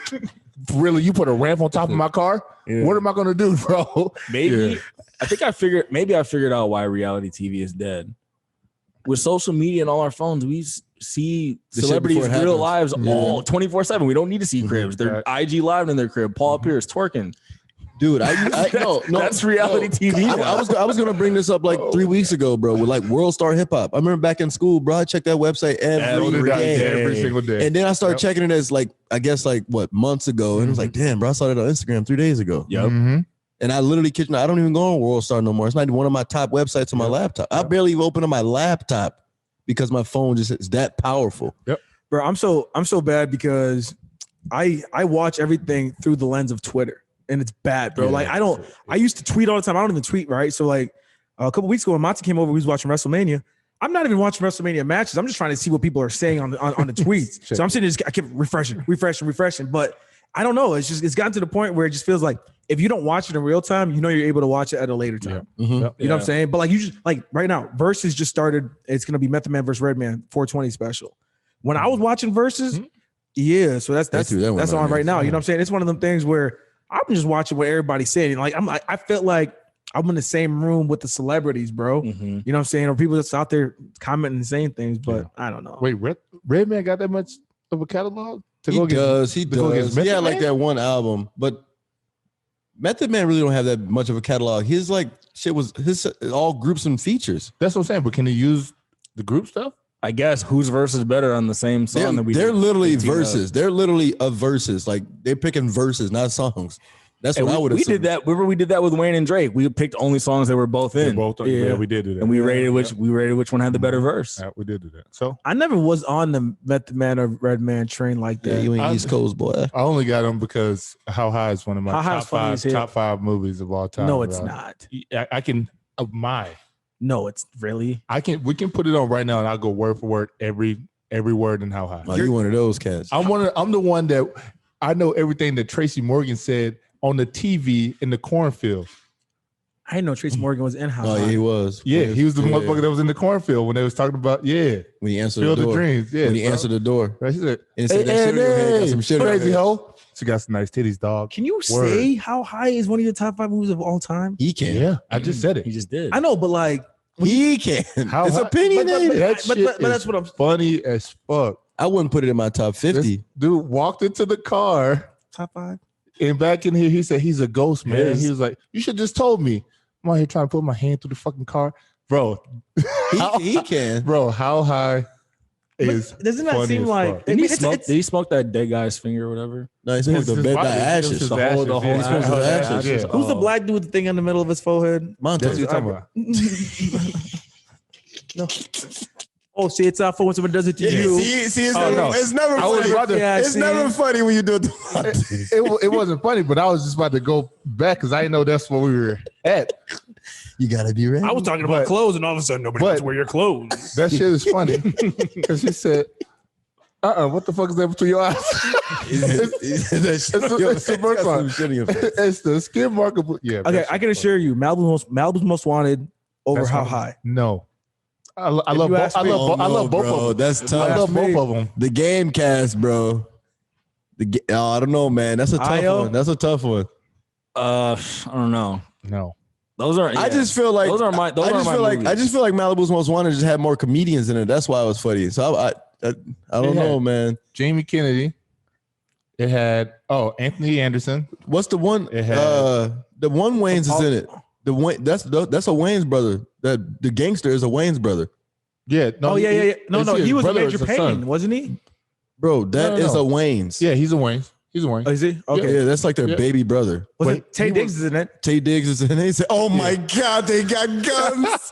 Really, you put a ramp on top of my car? Yeah. What am I gonna do, bro? Maybe I figured out why reality TV is dead. With social media and all our phones, we see The shit celebrities' before it real happens. lives all 24/7. We don't need to see cribs. They're IG live in their crib. Paul Pierce twerking. Dude, no, That's reality TV. I was gonna bring this up like 3 weeks ago, bro, with like World Star Hip Hop. I remember back in school, bro. I checked that website every day. Every single day. And then I started Yep. checking it as like, I guess like what, months ago. And it was like, damn, bro, I saw that on Instagram 3 days ago. Yep. Mhm. And I literally kid you not, I don't even go on World Star no more. It's not even one of my top websites on my laptop. I barely even open up my laptop because my phone just is that powerful. Bro, I'm so bad because I watch everything through the lens of Twitter, and it's bad, bro. Yeah. Like I used to tweet all the time. I don't even tweet, right? So like a couple weeks ago when Monty came over, we was watching WrestleMania. I'm not even watching WrestleMania matches. I'm just trying to see what people are saying on the tweets. So I'm sitting there, I keep refreshing. But I don't know. It's gotten to the point where it just feels like if you don't watch it in real time, you know you're able to watch it at a later time. Mhm. Yep. You know what I'm saying? But like you just like right now, Versus just started. It's gonna be Method Man versus Redman 420 special. When I was watching Versus, yeah. So that's threw that one that's on on there. right now. You know what I'm saying? It's one of them things where I'm just watching what everybody's saying. And like I felt like I'm in the same room with the celebrities, bro. Mhm. You know what I'm saying? Or people that's out there commenting and saying things, but I don't know. Wait, Redman got that much of a catalog? He does. He go against does. Method Yeah, like Man? that one album. But Method Man really don't have that much of a catalog. His like shit was his all groups and features. That's what I'm saying. But can he use the group stuff? I guess whose verse is better on the same song that we They're did literally 15 of. verses. They're literally a verses. Like they're picking verses, not songs. That's And what I would have we did that. Remember we did that with Wayne and Drake. We picked only songs that were both in, Yeah, we did do that. and we rated which one had the better verse. Yeah, we did do that. So I never was on the Method Man or Redman train like Yeah, that. you ain't I- East Coast boy. I only got them because How High is one of my How High is funny as hell. top five movies of all time. No, it's bro. not. I can No, it's really. we can put it on right now and I'll go word for word every word in How High. Oh, you one of those cats. I'm the one that I know everything that Tracy Morgan said on the TV in the cornfield. I didn't know Tracy Morgan was in House. Oh, yeah, he was. Yeah, he was the Yeah. motherfucker that was in the cornfield when they was talking about When he answered Field the of door. Dreams. Yeah, When he bro. answered the door. Right, she said, And said that cereal head got some shit on crazy it. hoe. She got some nice titties, dog. Can you Word. say How High is one of your top 5 movies of all time? He can. Yeah, I just said it. He just did. I know, but like, He can. How It's high- opinionated. That but shit that's is what I'm. funny as fuck. I wouldn't put it in my top 50. This dude walked into the car. Top 5. And back in here, he said he's a ghost, man. Yes. He was like, you should just told me. I'm out here trying to put my hand through the fucking car. Bro, He can. bro, how high is Doesn't that funny seem as like fuck? Did he it's- smoke? it's- Did he smoke that dead guy's finger or whatever? No, he smoked the His bed body- by it was ashes. his The whole ashes, the whole yeah. He smoked his ashes. ashes. Yeah. Who's the Oh. black dude with the thing in the middle of his forehead? Monte. That's what you're talking about. No. Oh, see, it's out for when someone does it to you. See, it's, Oh, no. it's never I was funny. about to- Yeah, it's see? never funny when you do it to Monte. It wasn't funny, but I was just about to go back because I didn't know that's where we were at. You gotta be ready. I was talking about But- clothes, and all of a sudden nobody wants to wear your clothes. That shit is funny because he said, what the fuck is that between your eyes? it's the first one. It's the skin marker. Yeah. Okay, I can assure you, Malibu's most wanted over That's How funny. High. No. I love you both. ask I me- love both bro. of them. That's tough. I love me. both of them. The game cast, bro. I don't know, man. That's a tough Io? one. That's a tough one. I don't know. No. Those are. I yeah. just feel like Those are my. Those I are just my feel like movies. I just feel like Malibu's Most Wanted just had more comedians in it. That's why it was funny. So I don't Yeah. know, man. Jamie Kennedy. It had Anthony Anderson. What's the one? It had- The one Wayne's is in it. The Wayne that's a Wayne's brother. That the gangster is a Wayne's brother, Yeah. No, Oh yeah. No, it's his he was a brother Major is a Payne, son. wasn't he? bro. That is No. a Wayne's. Yeah, he's a Wayne. He's a Wayne. Oh, is he? Okay. Yeah, that's like their Yeah. baby brother. Wasn't But Tay he Diggs is in it? Tay Diggs is in it. He said, "Oh my God, they got guns."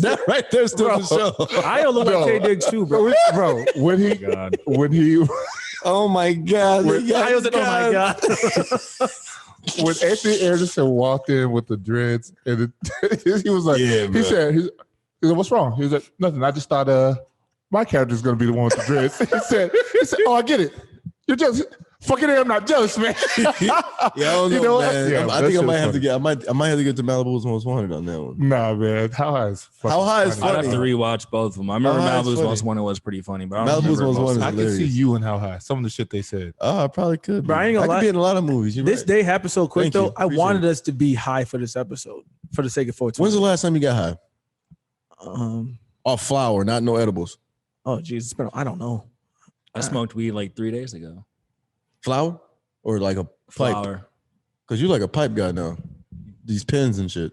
That right there still Bro. the show. I look like Bro. Tay Diggs too, bro. Bro, when he God. when he Oh my God, they got I was like, oh my guns. god. when Anthony Anderson walked in with the dreads and he was like, Yeah, bro. he said, "What's wrong?" He was like, "Nothing. I just thought my character's gonna be the one with the dreads." He said, "Oh, I get it. You're jealous. Fucking I'm not jealous, man." Yeah, I don't You know, know what? man. Yeah, I that think I shit might was have to funny. get. I might have to get to Malibu's Most Wanted on that one. Nah, man. How high is fucking How High is I'd funny. have to rewatch both of them. I remember How High is Malibu's funny. Most Wanted was pretty funny, but I don't Malibu's remember Most most Wanted of I it. can see hilarious. you and How High. Some of the shit they said. Oh, I probably could. Bro, I ain't gonna could lie. be in a lot of movies. You're This right. day happened so quick Thank you. though. I Appreciate wanted it. us to be high for this episode, for the sake of 420. When's the last time you got high? Um. Off flour, not no edibles. Oh Jesus, I don't know. I smoked weed like 3 days ago. Flour or like a pipe? Flower. Because you like a pipe guy now. These pens and shit.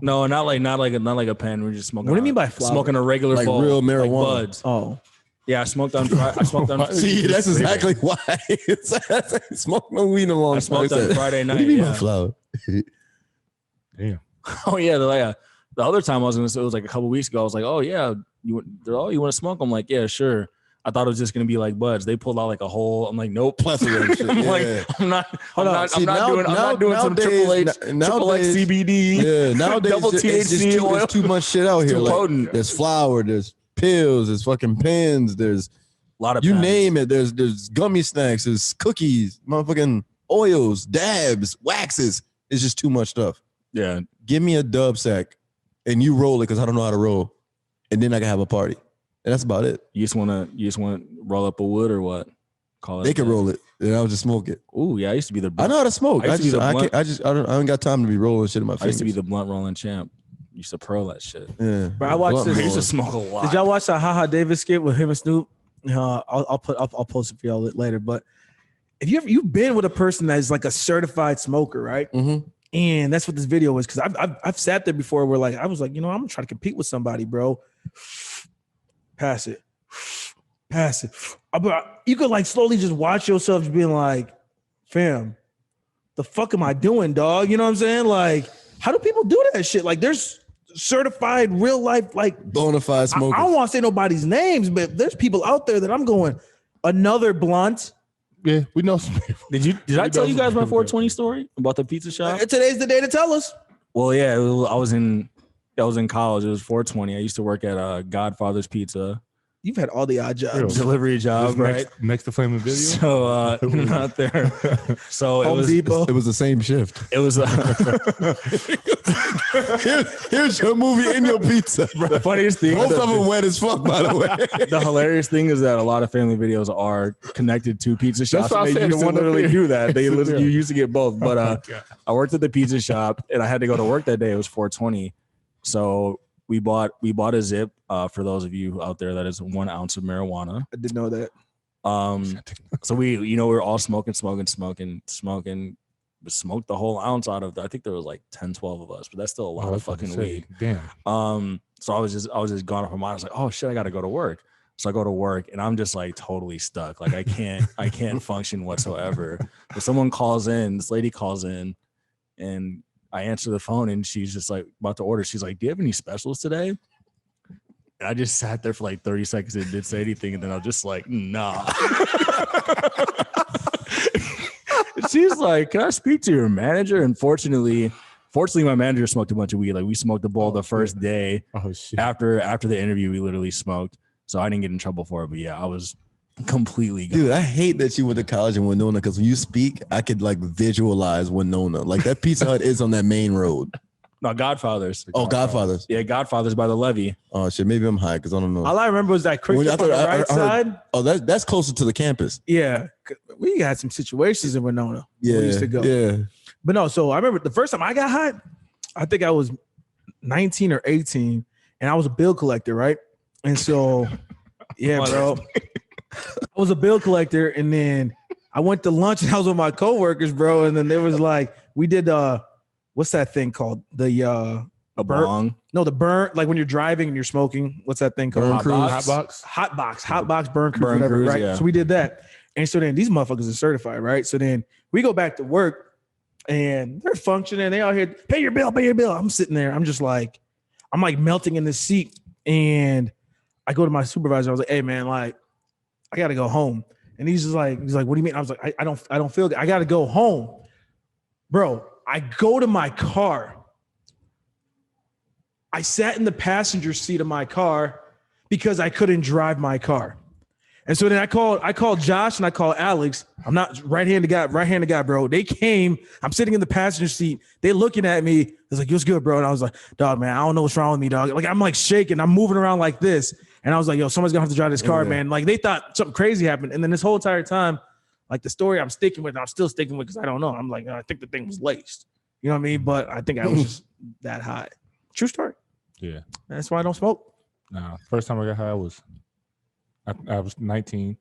No, not like a pen. We're just smoking. What do you mean by flower? Smoking a regular Like bowl, real marijuana. like buds. Oh, Yeah, I smoked on. I smoked on. See, that's exactly why. Smoke no weed in a long I time. smoked on Friday What night. do you mean by Yeah. flour? Damn. Oh yeah, the other time I was gonna say it was like a couple weeks ago. I was like, oh yeah, you want to smoke? I'm like, yeah, sure. I thought it was just gonna be like buds. They pulled out like a whole. I'm like, nope. Plethora of shit. I'm Yeah. like, I'm not. Hold on. See, I'm not doing some Triple H, Triple X nowadays- CBD. Yeah, nowadays Double it's just THC too, oil. there's too much shit out here. Too Like, potent. there's flour, there's pills, there's fucking pens, there's A lot of you pens. name it. There's gummy snacks, there's cookies, motherfucking oils, dabs, waxes. It's just too much stuff. Yeah, Give me a dub sack and you roll it because I don't know how to roll, and then I can have a party. And that's about it. you just want to roll up a wood or what? Call it. They can that. roll it, and I'll just smoke it. Ooh, yeah. I used to be the. I know how to smoke. I I used to be just, the I, blunt- can't, I ain't got time to be rolling shit in my I fingers. used to be the blunt rolling champ. Used to pro that shit. Yeah. Bro, I watched Blunt this- I used to roller. smoke a lot. did y'all watch that Haha Davis skit with him and Snoop? I'll post it for y'all later. But if you've been with a person that is like a certified smoker, right? Mhm. And that's what this video was, because I've sat there before where like I was like, I'm gonna try to compete with somebody, bro. Pass it. But you could like slowly just watch yourself just being like, fam, the fuck am I doing, dog? You know what I'm saying? Like, how do people do that shit? Like, there's certified real life, like Bona fide I smokers. don't want to say nobody's names, but there's people out there that I'm going, another blunt. Yeah, we know some people. Did I tell you guys my People. 420 story about the pizza shop? Today's the day to tell us. Well, yeah, I was in college. It was 420. I used to work at Godfather's Pizza You've had all the odd jobs. Real. delivery job, Just right? next to Flaming Video. So not there. So it Home was Depot. It was the same shift. it was Here's your movie and your pizza. the funniest thing. Both of them wet as fuck, by the way. The hilarious thing is that a lot of family videos are connected to pizza shops. what I And they said, used the to one up literally here. do that. They Yeah. you used to get both. But God. I worked at the pizza shop and I had to go to work that day. It was 420. So we bought a zip. For those of you out there, that is 1 ounce of marijuana. I didn't know that. So we were all smoking. We smoked the whole ounce out of. I think there was like 10, 12 of us, but that's still a lot of fucking weed. Damn. So I was just gone off my mind. I was like, oh shit, I got to go to work. So I go to work and I'm just like totally stuck. Like I can't function whatsoever. But someone calls in, this lady calls in, and I answer the phone and she's just like about to order. She's like, do you have any specials today? And I just sat there for like 30 seconds and didn't say anything. And then I was just like, nah. She's like, can I speak to your manager? And fortunately, my manager smoked a bunch of weed. Like we smoked a bowl the first day. Oh shit. After the interview, we literally smoked. So I didn't get in trouble for it. But yeah, I was completely gone. Dude, I hate that you went to college in Winona because when you speak, I could like visualize Winona. Like that Pizza Hut is on that main road. No, Godfathers. Oh, Godfathers. Yeah, Godfathers by the levee. Oh shit, maybe I'm high because I don't know. All I remember was that quick When I trip on the thought- I right heard- side. Oh, that's closer to the campus. Yeah, we had some situations in Winona. Yeah, where we used to go. yeah. But no, so I remember the first time I got hot, I think I was 19 or 18, and I was a bill collector, right? And so, yeah, bro, I was a bill collector, and then I went to lunch and I was with my coworkers, bro, and then there was like we did what's that thing called? The A burn- bong. no, the burn, like when you're driving and you're smoking. What's that thing called? Burn Hot cruise. box. Hot box, burn cruise, Burn whatever, cruise, right? yeah. So we did that. And so then these motherfuckers are certified, right? So then we go back to work and they're functioning. They out here, pay your bill. I'm sitting there. I'm like melting in this seat. And I go to my supervisor. I was like, hey man, like I gotta go home. And he's like, what do you mean? I was like, I don't feel good. I gotta go home. Bro, I go to my car. I sat in the passenger seat of my car because I couldn't drive my car. And so then I called Josh and I called Alex. I'm not right-handed guy, bro. They came. I'm sitting in the passenger seat. They looking at me. I was like, "What's good, bro?" And I was like, "Dog, man, I don't know what's wrong with me, dog." Like I'm like shaking. I'm moving around like this. And I was like, "Yo, somebody's gonna have to drive this car, man." Like they thought something crazy happened. And then this whole entire time, like the story I'm sticking with, I'm still sticking with because I don't know. I'm like, I think the thing was laced. You know what I mean? But I think I was just that high. True story. Yeah. That's why I don't smoke. Nah. First time I got high was I was 19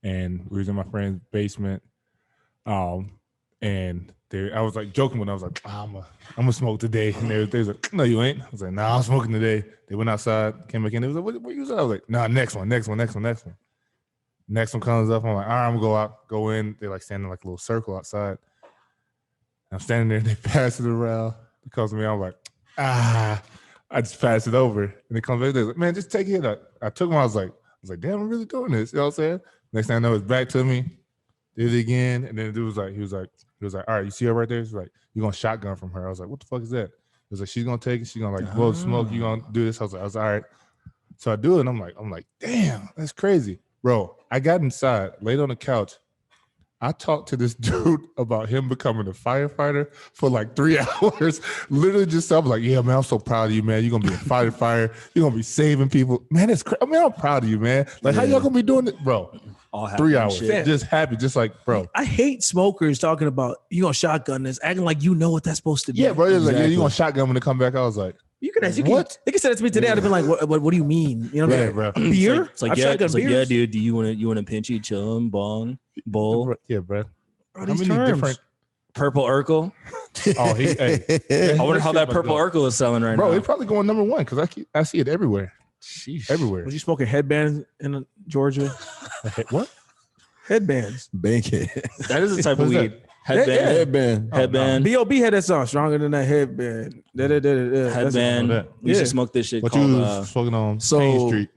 and we was in my friend's basement. And I was like joking when I was like, I'm gonna smoke today. And they was like, no, you ain't. I was like, nah, I'm smoking today. They went outside, came back in. They was like, what you was? I was like, nah, next one. Next one comes up. I'm like, all right, I'm gonna go in. They like standing like a little circle outside. I'm standing there, they pass it around. It comes to me, I'm like, I just pass it over. And they come back, they're like, man, just take it. I took one, I was like, damn, I'm really doing this. You know what I'm saying? Next thing I know, it's back to me. Did it again. And then the dude was like, he was like, all right, you see her right there? He's like, you're gonna shotgun from her. I was like, what the fuck is that? He was like, she's gonna take it, she's gonna like blow smoke, you gonna do this. I was like, all right. So I do it, and I'm like, damn, that's crazy. Bro, I got inside, laid on the couch. I talked to this dude about him becoming a firefighter for like 3 hours. Literally just, I was like, yeah, man, I'm so proud of you, man. You're going to be a firefighter. You're going to be saving people. Man, it's crazy. I mean, I'm proud of you, man. Like, how y'all going to be doing it? Bro, All happy 3 and hours. shit. Just happy. Just like, bro. I hate smokers talking about you gonna shotgun this, acting like you know what that's supposed to be. Yeah, bro. It was like, yeah, Exactly. you're going to shotgun when they come back. I was like, You can ask. What? They can say that to me today. I'd have been like, "What do you mean? You know what I yeah, mean? bro. Beer? It's like I've yeah, shotgun it's like, yeah, beers. dude. Do you want to pinchy, chillin', bong, bowl, Yeah, bro. Bro, How these many terms. different? purple Urkel? Oh, hey. I wonder how that Shit purple must Urkel is selling right Bro, now. it's probably going number one because I see it everywhere. Sheesh. Everywhere. Was you smoking headbands in Georgia? What? Headbands. Bankhead. That is the type of What's that? weed. Headband. Yeah. Headband. Headband. B.O.B. had that song, Stronger Than That Headband. That's- Headband. that. We used Yeah. to smoke this shit What called. you smoking on So- Main Street?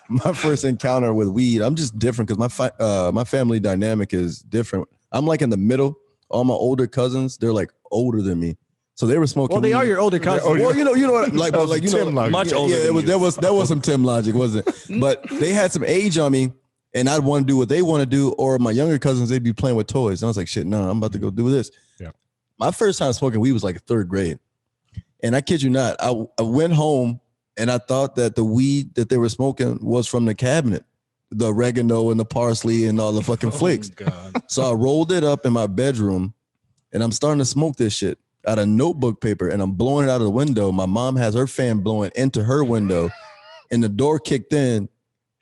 My first encounter with weed, I'm just different because my family dynamic is different. I'm like in the middle. All my older cousins, they're like older than me, so they were smoking. Well, they weed. are your older cousins. Well, you know what, like, That was like you know, Tim logic. Much older Yeah, than you. that was some Tim logic, wasn't it? But they had some age on me, and I'd want to do what they want to do. Or my younger cousins, they'd be playing with toys, and I was like, shit, no, I'm about to go do this. Yeah. My first time smoking weed was like third grade, and I kid you not, I went home and I thought that the weed that they were smoking was from the cabinet, the oregano and the parsley and all the fucking flakes. Oh, God. So I rolled it up in my bedroom and I'm starting to smoke this shit. out of notebook paper and I'm blowing it out of the window. My mom has her fan blowing into her window and the door kicked in.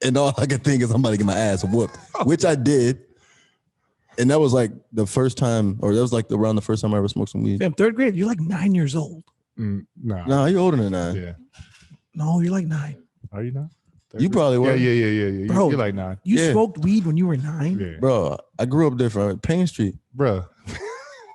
And all I could think is I'm about to get my ass whooped, which I did. And that was like the first time, or that was like around the first time I ever smoked some weed. Fam, third grade, you're like 9 years old. Nah. No, you're older than that. Yeah. No, you're like 9. Are you not? You probably were. Yeah. Bro, You're like 9. You Yeah. smoked weed when you were 9? Yeah. Bro, I grew up different. Payne Street. Bro.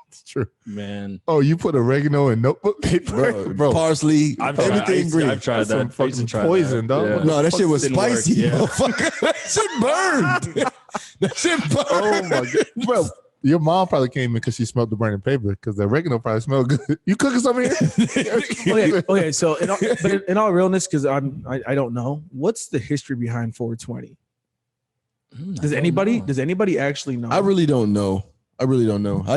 It's true. Man, Oh, you put oregano in notebook paper? Bro, parsley, I've tried, everything green. I've tried That's some that. I used to fucking try poison, that. dog. Yeah. No, that shit was Didn't work, spicy, yeah. motherfucker. That shit burned. That shit burned. Oh my god, bro! Your mom probably came in because she smelled the burning paper because the oregano probably smelled good. You cooking something here? Okay. So, in all realness, because I don't know, what's the history behind 420? Does anybody actually know? I really don't know. I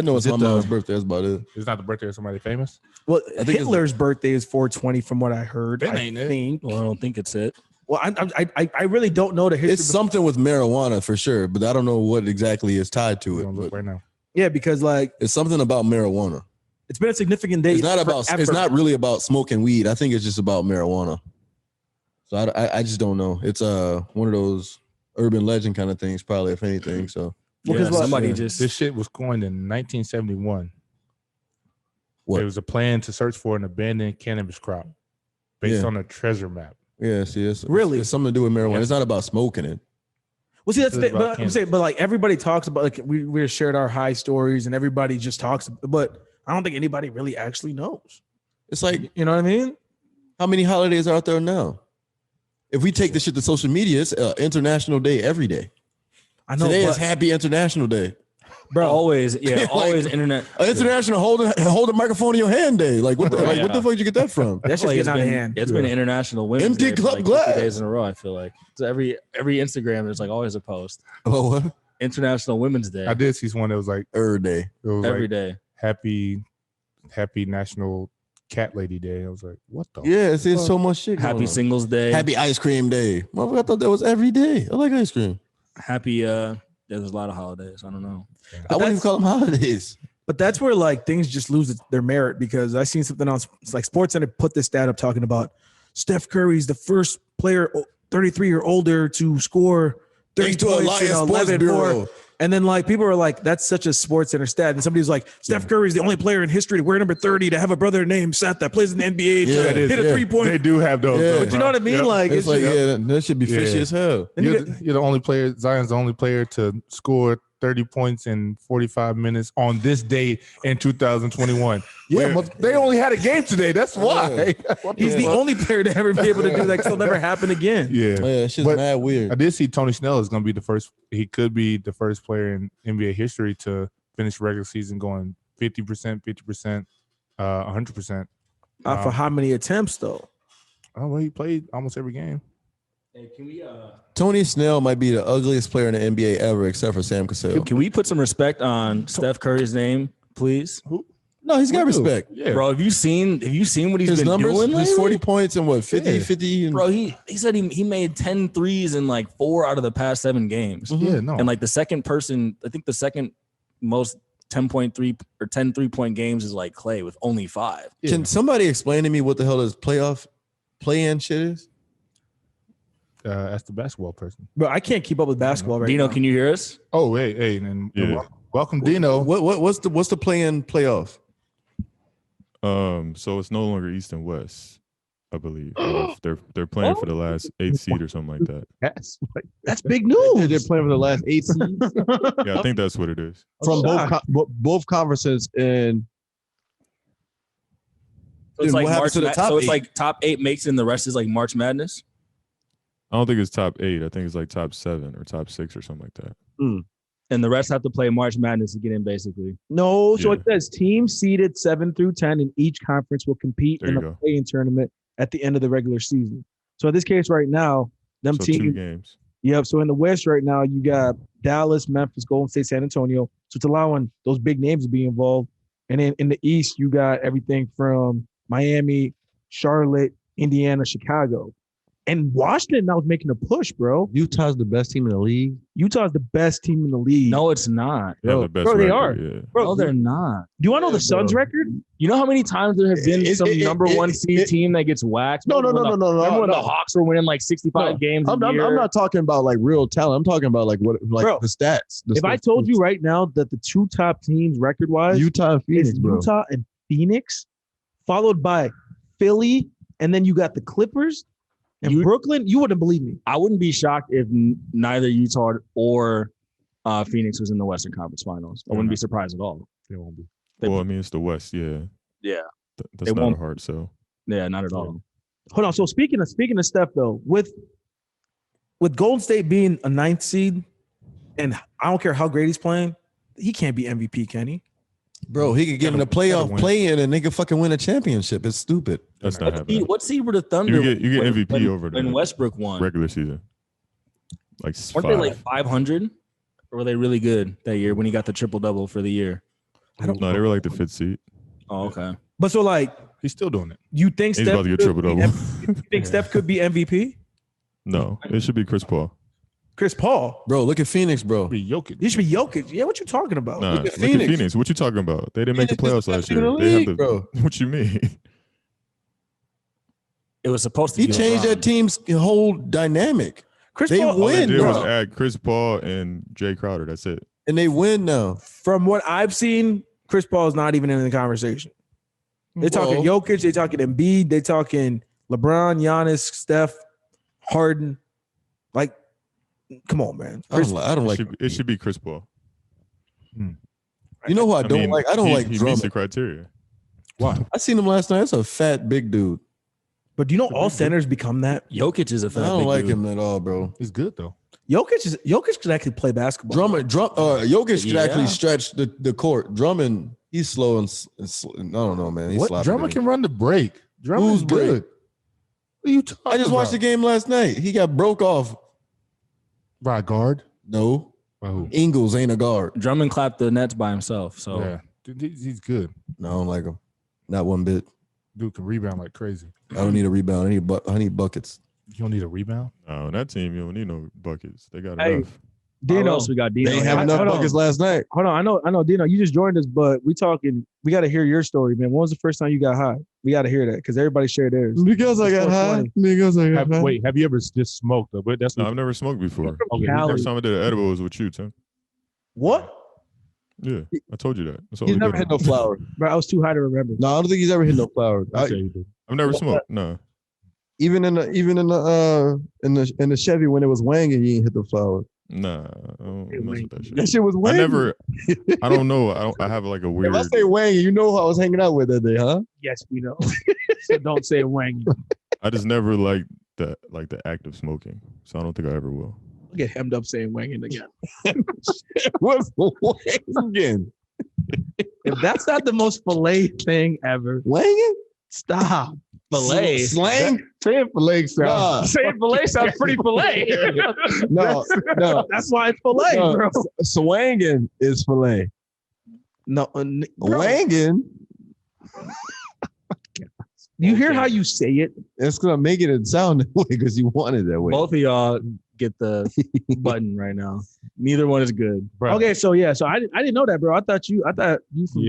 know it's Is my it mom's the- birthday. That's about it. It's not the birthday of somebody famous. Well, I think Hitler's birthday is 420, from what I heard. That I ain't it. think. Well, I don't think it's it. Well, I really don't know the history. It's something with marijuana for sure, but I don't know what exactly is tied to We're it. gonna look But right now. Yeah, because like it's something about marijuana. it's been a significant day. It's not about. forever. It's not really about smoking weed. I think it's just about marijuana. So I just don't know. It's one of those urban legend kind of things, probably, if anything. So Well, Yeah, 'cause what- somebody yeah. just This shit was coined in 1971. What? There was a plan to search for an abandoned cannabis crop based Yeah. on a treasure map. yeah, see, it's Really? it's something to do with marijuana. Yeah. It's not about smoking it. Well, see, that's This the, is about but I'm saying, but like everybody talks about, like we shared our high stories, and everybody just talks, but I don't think anybody really actually knows. It's like, You know what I mean? how many holidays are out there now? If we take this shit to social media, it's International Day every day. I know, Today but, is Happy International Day. bro, always, yeah, Like- always internet. International hold a microphone in your hand day. Like what the, Right, what the yeah. fuck did you get that from? that's just Like, getting it's out of been, hand. It's been International Women's Empty Day for club like glass. 50 days in a row. I feel like so every Instagram there's like always a post. Oh, what? International Women's Day I did see one that was like Every day. it was every like day. happy National Cat Lady Day. I was like, what the? Yeah, it's so much shit. Happy going on. Singles Day. Happy Ice Cream Day. Motherfucker, I thought that was every day. I like ice cream. Happy. There's a lot of holidays. I don't know. I wouldn't even call them holidays. But that's where like things just lose their merit, because I seen something else. It's like SportsCenter put this stat up talking about Steph Curry's the first player 33 or older to score 30 Thanks to points Alliance in Sports 11 Bureau. more. And then like people were like, that's such a SportsCenter stat. And somebody was like, Steph Curry's the only player in history to wear number 30 to have a brother named Seth that plays in the NBA to Yeah, that is, hit a yeah. 3-point. They do have those. Yeah. though, But you know what I mean? Yep. Like It's like, just- yeah, that should be fishy Yeah. as hell. and you You're, get- you're the only player. Zion's the only player to score 30 points in 45 minutes on this day in 2021. Yeah. But they only had a game today. That's why. What he's the fuck? only player to ever be able to do that. 'Cause it'll never happen again. Yeah. Yeah, that shit's But- mad I weird. did see Tony Snell is going to be the first. He could be the first player in NBA history to finish regular season going 50%, 50%, 100%. For how many attempts though? Oh, well, he played almost every game. Hey, can we Tony Snell might be the ugliest player in the NBA ever, except for Sam Cassell. can we put some respect on Steph Curry's name, please? No, he's got Who? respect. Yeah. Bro, have you seen what he's His been numbers, doing he's lately? 40 points and what, 50, Yeah. 50? And, Bro, he said he made 10 threes in like 4 out of the past 7 games. Yeah, no. And like the second person, I think the second most 10.3 or 10 3-point games is like Clay with only 5. Yeah. Can somebody explain to me what the hell this play-in shit is? That's the basketball person. Bro, I can't keep up with basketball right Dino, now. can you hear us? Oh, hey, and Yeah. welcome Dino. What's the play-in playoff? So it's no longer East and West, I believe. They're playing for the last 8 seed or something like that. That's big news. They're playing for the last 8 seeds Yeah, I think that's what it is. from shocked. both conferences. And So it's Then like what happens March to the Ma- top so it's 8? like top 8 makes it and the rest is like March Madness. I don't think it's top 8. I think it's like top 7 or top 6 or something like that. And the rest have to play March Madness to get in, basically. No, so Yeah. it says teams seeded 7 through 10 in each conference will compete There in you a go. play-in tournament at the end of the regular season. So in this case right now, them So 2 teams, games. yep. So in the West right now, you got Dallas, Memphis, Golden State, San Antonio. So it's allowing those big names to be involved. And then in the East, you got everything from Miami, Charlotte, Indiana, Chicago. And Washington now is making a push, bro. Utah's the best team in the league. Utah's the best team in the league. No, it's not. They have Bro, the best bro, they record, are. Yeah. Bro, No, they're not. do you want to know the Suns bro. record? You know how many times there have been some number one seed team that gets waxed? No. Remember when No, the Hawks were winning like 65 No, games a I'm year? not talking about like real talent. I'm talking about like what, like Bro, the stats. If I told you right now that the two top teams record-wise Utah and Phoenix, is bro. Utah and Phoenix, followed by Philly, and then you got the Clippers and Brooklyn, you wouldn't believe me. I wouldn't be shocked if neither Utah or Phoenix was in the Western Conference Finals. I wouldn't be surprised at all. They won't be. Well, I mean, it's the West. Yeah. Yeah. That's not a hard sell. Yeah, not at all. Hold on. So speaking of Steph, though, with Golden State being a ninth seed, and I don't care how great he's playing, he can't be MVP, can he? Bro, he could get in the playoff play-in and they could fucking win a championship. It's stupid. That's not happening. What seed were the Thunder? You get MVP when, over the when Westbrook won. regular season. Like Weren't they like 500? Or were they really good that year when he got the triple double for the year? No, they were like the 5th seed. Oh, okay. But so like He's still doing it. you think He's Steph about to get could triple be double. you think Steph could be MVP? No, it should be Chris Paul. Chris Paul. Bro, look at Phoenix, bro. Be Jokic. He should be Jokic. Yeah, what you talking about? Nah, Look look at at Phoenix. Phoenix. What you talking about? They didn't make the Phoenix playoffs is last the best year. team in the They have league, bro. What you mean? It was supposed to He be changed LeBron. that team's whole dynamic. Chris They Paul. All they win, did was bro. add Chris Paul and Jay Crowder. That's it. And they win now. From what I've seen, Chris Paul is not even in the conversation. They're talking Well, Jokic, they talking Embiid, they talking LeBron, Giannis, Steph, Harden. Like, come on, man. I don't like It should be Chris Paul. You know who I don't mean, like? I don't he- like He meets the Drummond. criteria. Why? I seen him last night. That's a fat big dude. But do you know all centers become that? Jokic is a I fat don't big like dude. him at all, bro. He's good though. Jokic could actually play basketball. Jokic could Yeah. actually stretch the court. Drummond, he's slow and I don't know, man. He's What? sloppy. Drummond can run the break. Drummond's Who's break? good. What are you talking I just watched the about? game last night. He got broke off. By guard. No, By who? Ingles ain't a guard. Drummond clapped the Nets by himself. So Yeah. Dude, he's good. No, I don't like him. Not one bit. Dude can rebound like crazy. I don't need a rebound. I need buckets. You don't need a rebound. No, on that team, you don't need no buckets. They got Hey, enough. Who Dino, else we got? Dino. They ain't have enough hold on. buckets last night. hold on. I know, Dino, you just joined us, but we got to hear your story, man. When was the first time you got high? We got to hear that because everybody shared theirs. Because I got It's high. 420. Because I got high. Wait, have you ever just smoked? But that's No, what. I've never smoked before. Okay, Cali. First time I did an edible was with you, Tim. What? Yeah, I told you that. That's all He's we never did. hit no flower. Bro, I was too high to remember. No, I don't think he's ever hit no flower. I say he did. I've never smoked. No. Even in the Chevy when it was wanging, he ain't hit the flower. Nah. I don't mess with that shit. That shit was I wanging. never. I don't know. I have like a weird. If I say wanging, you know who I was hanging out with that day, huh? Yes, we know. So don't say Wang. I just never liked the act of smoking, so I don't think I ever will. I'll get hemmed up saying Wanging again. What's wanging again? If that's not the most fillet thing ever, Wanging? stop. Fillet. Slang? Say it fillet Nah. Saying fillet sounds pretty fillet. No, no. That's why it's fillet, No, bro. Swanging is filet. No, bro, Wanging, you hear how you say it? it's gonna make it sound that way because you want it that way. Both of y'all get the button right now. Neither one is good. Bro. Okay, so yeah, so I didn't know that, bro. I thought you from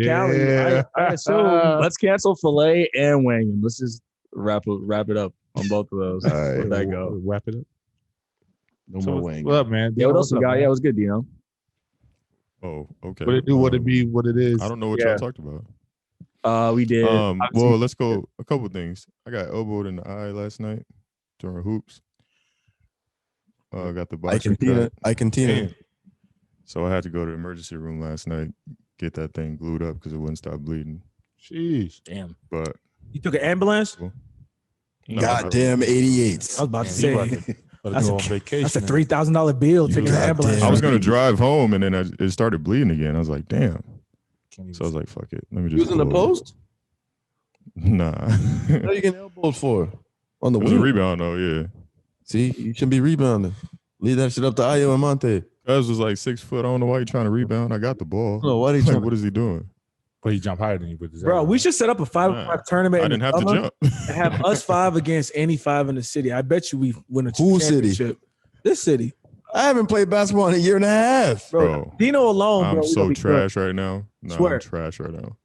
Cali. Yeah. I assume. Let's cancel fillet and wanging. Let's just wrap it up on both of those. All right. Let that go. We'll wrap it up. No So more what's wanging. up, man? Yeah, what else What's we up, got? man? Yeah, it was good, Dino. Oh, okay. What it do? What it be? What it is? I don't know what Yeah. y'all talked about. We did. Well, let's go. A couple things. I got elbowed in the eye last night during hoops. Got the boxer cut. I continue. Damn. So I had to go to the emergency room last night, get that thing glued up because it wouldn't stop bleeding. Sheesh. Damn. But You took an ambulance? no, Goddamn I 88s. was about to Man, say you about to That's go a- on vacation. that's a $3,000 bill taking an God ambulance. damn. I was gonna drive home and then it started bleeding again. I was like, damn. Can't even So I was like, fuck it. Let me You just. was in the pull over. post? Nah. What are you getting elbowed for? On the It was a wing. rebound though, yeah. See, you shouldn't be rebounding. Leave that shit up to Ayo and Monte. Cuz was like 6 foot. I don't know why you trying to rebound. I got the ball. No, why they Like, trying? what is he doing? But he jumped higher than you. But Bro, we should set up a 5 Nah, tournament. I in didn't the have to summer jump. and have us 5 against any 5 in the city. I bet you we win a Who city? championship. This city. I haven't played basketball in a year and a half. Bro, Dino alone, I'm bro. we so gonna be good. trash right now. No, Swear. I'm trash right now.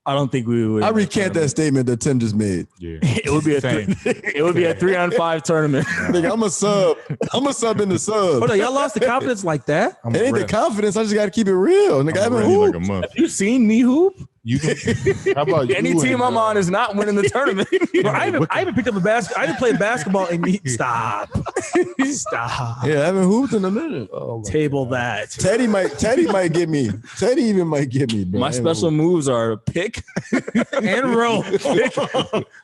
I don't think we would. I recant that statement that Tim just made. Yeah. It would be a Same. it would be a 3-on-5 tournament. Nigga, I'm a sub. I'm a sub in the sub. Hold on, y'all lost the confidence like that? I'm It ain't the ready. confidence. I just got to keep it real. Nigga, I I'm haven't ready Like hooped. a month. You seen me hoop? You can, how about you Any team I'm on is not winning the tournament. Bro, I haven't picked up a basket. I haven't played basketball in stop. Stop. Yeah, I haven't hooped in a minute. Table that. Teddy might get me. Teddy even might get me, bro. My special moves are pick And roll.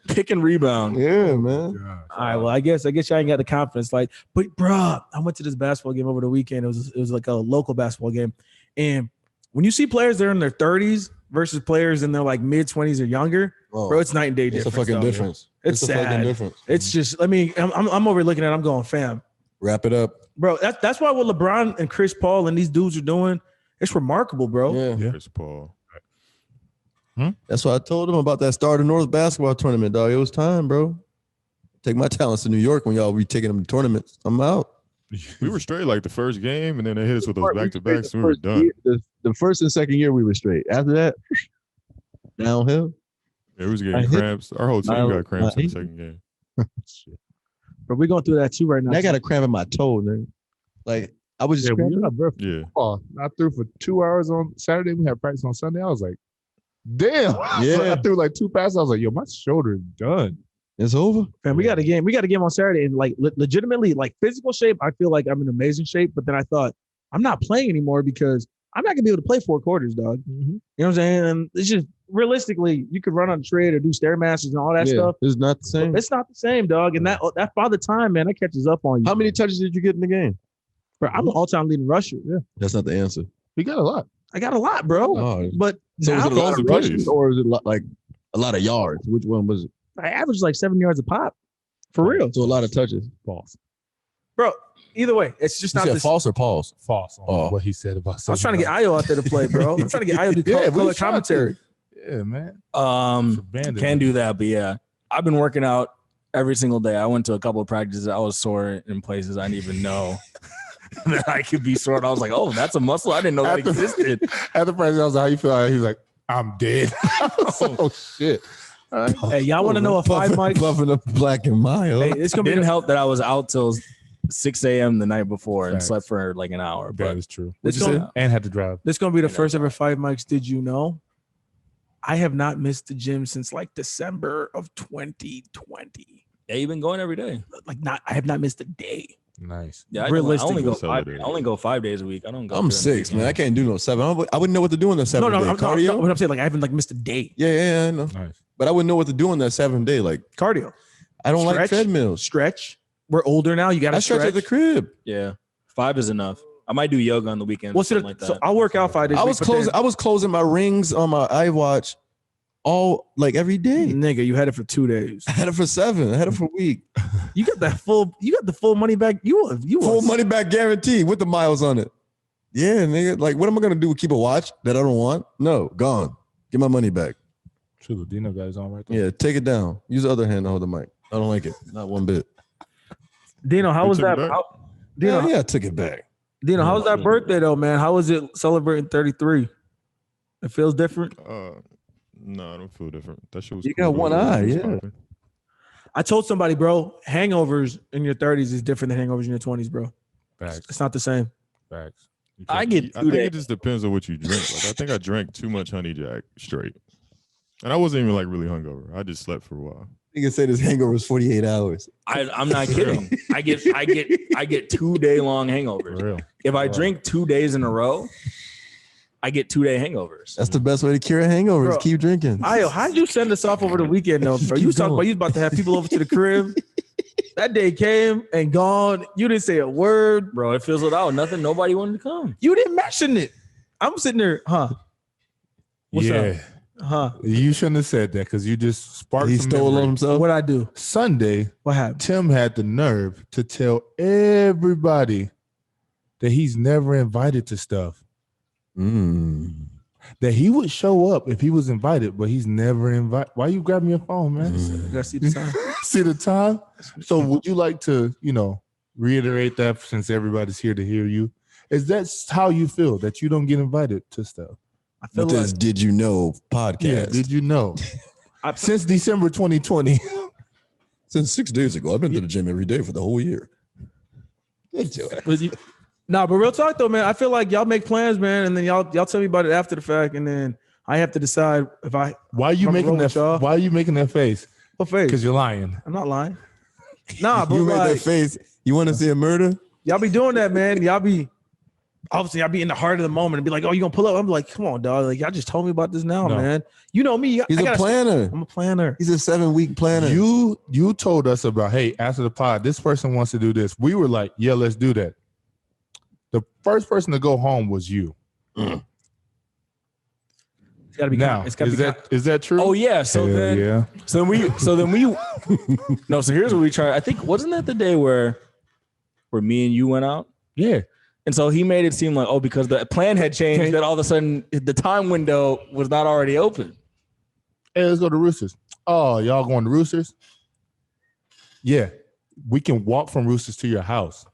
pick and rebound. Yeah, man. All right, well, I guess y'all ain't got the confidence. Like, but bro, I went to this basketball game over the weekend. It was like a local basketball game, and when you see players that are in their 30s versus players in their like mid 20s or younger, Oh, bro, it's night and day it's a difference. fucking dog. difference. It's a fucking sad. difference. It's just, I'm over looking at it, I'm going, fam, Wrap it up. bro. That's why what LeBron and Chris Paul and these dudes are doing, it's remarkable, bro. Yeah. Chris Paul. That's why I told him about that Star of the North basketball tournament, dog. It was time, bro. Take my talents to New York when y'all be taking them to tournaments. I'm out. We were straight like the first game, and then they hit us with those We back to straight backs, the and we were first done. year- The first and second year we were straight. After that, downhill. Yeah, we was I getting hit- cramps. Our whole team I- got cramps I in the hit- second game. But we're going through that too right now. I got a cramp in my toe, man. Like I was just Yeah, cramping we up. Yeah. I threw for 2 hours on Saturday. We had practice on Sunday. I was like, damn. Yeah. I threw like 2 passes. I was like, yo, my shoulder is done. It's over. Man, we got a game. We got a game on Saturday, and like legitimately, like physical shape, I feel like I'm in amazing shape. But then I thought I'm not playing anymore because I'm not gonna be able to play 4 quarters, dog. You know what I'm saying? And it's just realistically, you could run on the tread or do stairmasters and all that stuff. It's not the same. It's not the same, dog. And that father time, man, that catches up on you. How many touches did you get in the game? Bro, I'm an all-time leading rusher. Yeah, That's not the answer. He got a lot. I got a lot, bro. Oh, But so was now it a lot of Those are rushes plays. or is it like a lot of yards? Which one was it? I average like 7 yards a pop, for real, So a lot of touches. False. bro. Either way, it's just You not said this. false or pause? False on Oh. what he said about I was trying to get Ayo out there to play, bro. I'm trying to get Ayo to do Yeah, we color was trying commentary. Yeah, man. Can do that, but yeah, I've been working out every single day. I went to a couple of practices. I was sore in places I didn't even know that I could be sore. And I was like, oh, that's a muscle. I didn't know that After- existed. At the practice, I was like, how you feel? He was like, I'm dead. Oh, shit. Hey, y'all want to know a 5 mic? Buffing up black and mild. Hey, it's It gonna be didn't help that I was out till 6 a.m. the night before and Facts. slept for like an hour. That But is true. This What'd you gonna, And had to drive. this gonna be the first ever 5 mics. Did you know? I have not missed the gym since like December of 2020. yeah, you've been going every day. I have not missed a day. Nice. Yeah, I Realistically, only go so five. it is. I only go 5 days a week. I don't go. I'm 300 6, man. I can't do no 7. I wouldn't know what to do in the 7 No, day. I'm Cardio? what I'm saying, like I haven't like missed a day. Yeah, I know. Nice. But I wouldn't know what to do in that 7 day. Like, Cardio, I don't like Stretch? treadmills. stretch. We're older now. You got I to stretch stretch. at the crib. Yeah, 5 is enough. I might do yoga on the weekend. Well, Well, like that. so I'll work out 5 days. I a was week, but closing. I was closing my rings on my iWatch all like every day. then- nigga, you had it for 2 days. I had it for 7. I had it for a week. You got that full. You got the full money back. You Full money back guarantee with the miles on it. Yeah, nigga. Like, what am I gonna do? Keep a watch that I don't want? No, gone. Get my money back. True. The Dino guy's on right there. Yeah, take it down. Use the other hand to hold the mic. I don't like it. Not one bit. Dino, how You was took it that? back? Dino, Yeah, I took it back. Dino, how was that birthday though, man? How was it celebrating 33? It feels different. No, I don't feel different. That shit was You cool, got one though. eye, It was yeah. popping. I told somebody, bro, hangovers in your 30s is different than hangovers in your 20s, bro. Facts. It's not the same. Facts. You I can't- get I 2 think days. it just depends on what you drink. Like, I think I drank too much honey jack straight, and I wasn't even like really hungover. I just slept for a while. Nigga said his hangover is 48 hours. I'm not kidding. I get 2 day long hangovers. For real. If I drink 2 days in a row, I get 2 day hangovers. That's the best way to cure a hangover. Bro. Is keep drinking. Ayo, how'd you send us off over the weekend though, bro? You was talking about you was about to have people over to the crib. That day came and gone. You didn't say a word. Bro, it fizzled out. Nothing. Nobody wanted to come. You didn't mention it. I'm sitting there, huh? What's yeah. Huh? You shouldn't have said that because you just sparked He some stole memory. on himself. What'd I do? Sunday, What happened? Tim had the nerve to tell everybody that he's never invited to stuff. Mm. that he would show up if he was invited, but he's never invited. Why you grabbing your phone, man? I gotta see the time. See the time. So would you like to, reiterate that since everybody's here to hear you? Is that how you feel that you don't get invited to stuff? I feel With this like Did You Know podcast. Yeah, did you know? Since December 2020. Since 6 days ago, I've been to the gym every day for the whole year. but real talk though, man. I feel like y'all make plans, man, and then y'all tell me about it after the fact, and then I have to decide if I. Why are you making that? y'all. Why are you making that face? What face? Because you're lying. I'm not lying. Nah, but You made like, that face. You want to see a murder? y'all be doing that, man. Y'all be in the heart of the moment and be like, "Oh, you gonna pull up?" I'm like, "Come on, dog. Like, y'all just told me about this now, No. man. You know me. He's a planner. I'm a planner. He's a 7-week planner. You told us about, hey, after the pod, this person wants to do this. We were like, yeah, let's do that. The first person to go home was you. It's gotta be Now, It's gotta is be that true? Oh yeah. So Hell then, yeah. so then we. No. So here's what we tried. I think wasn't that the day where me and you went out? Yeah. And so he made it seem like, oh, because the plan had changed, that all of a sudden the time window was not already open. Hey, let's go to Roosters. Oh, y'all going to Roosters? Yeah. We can walk from Roosters to your house.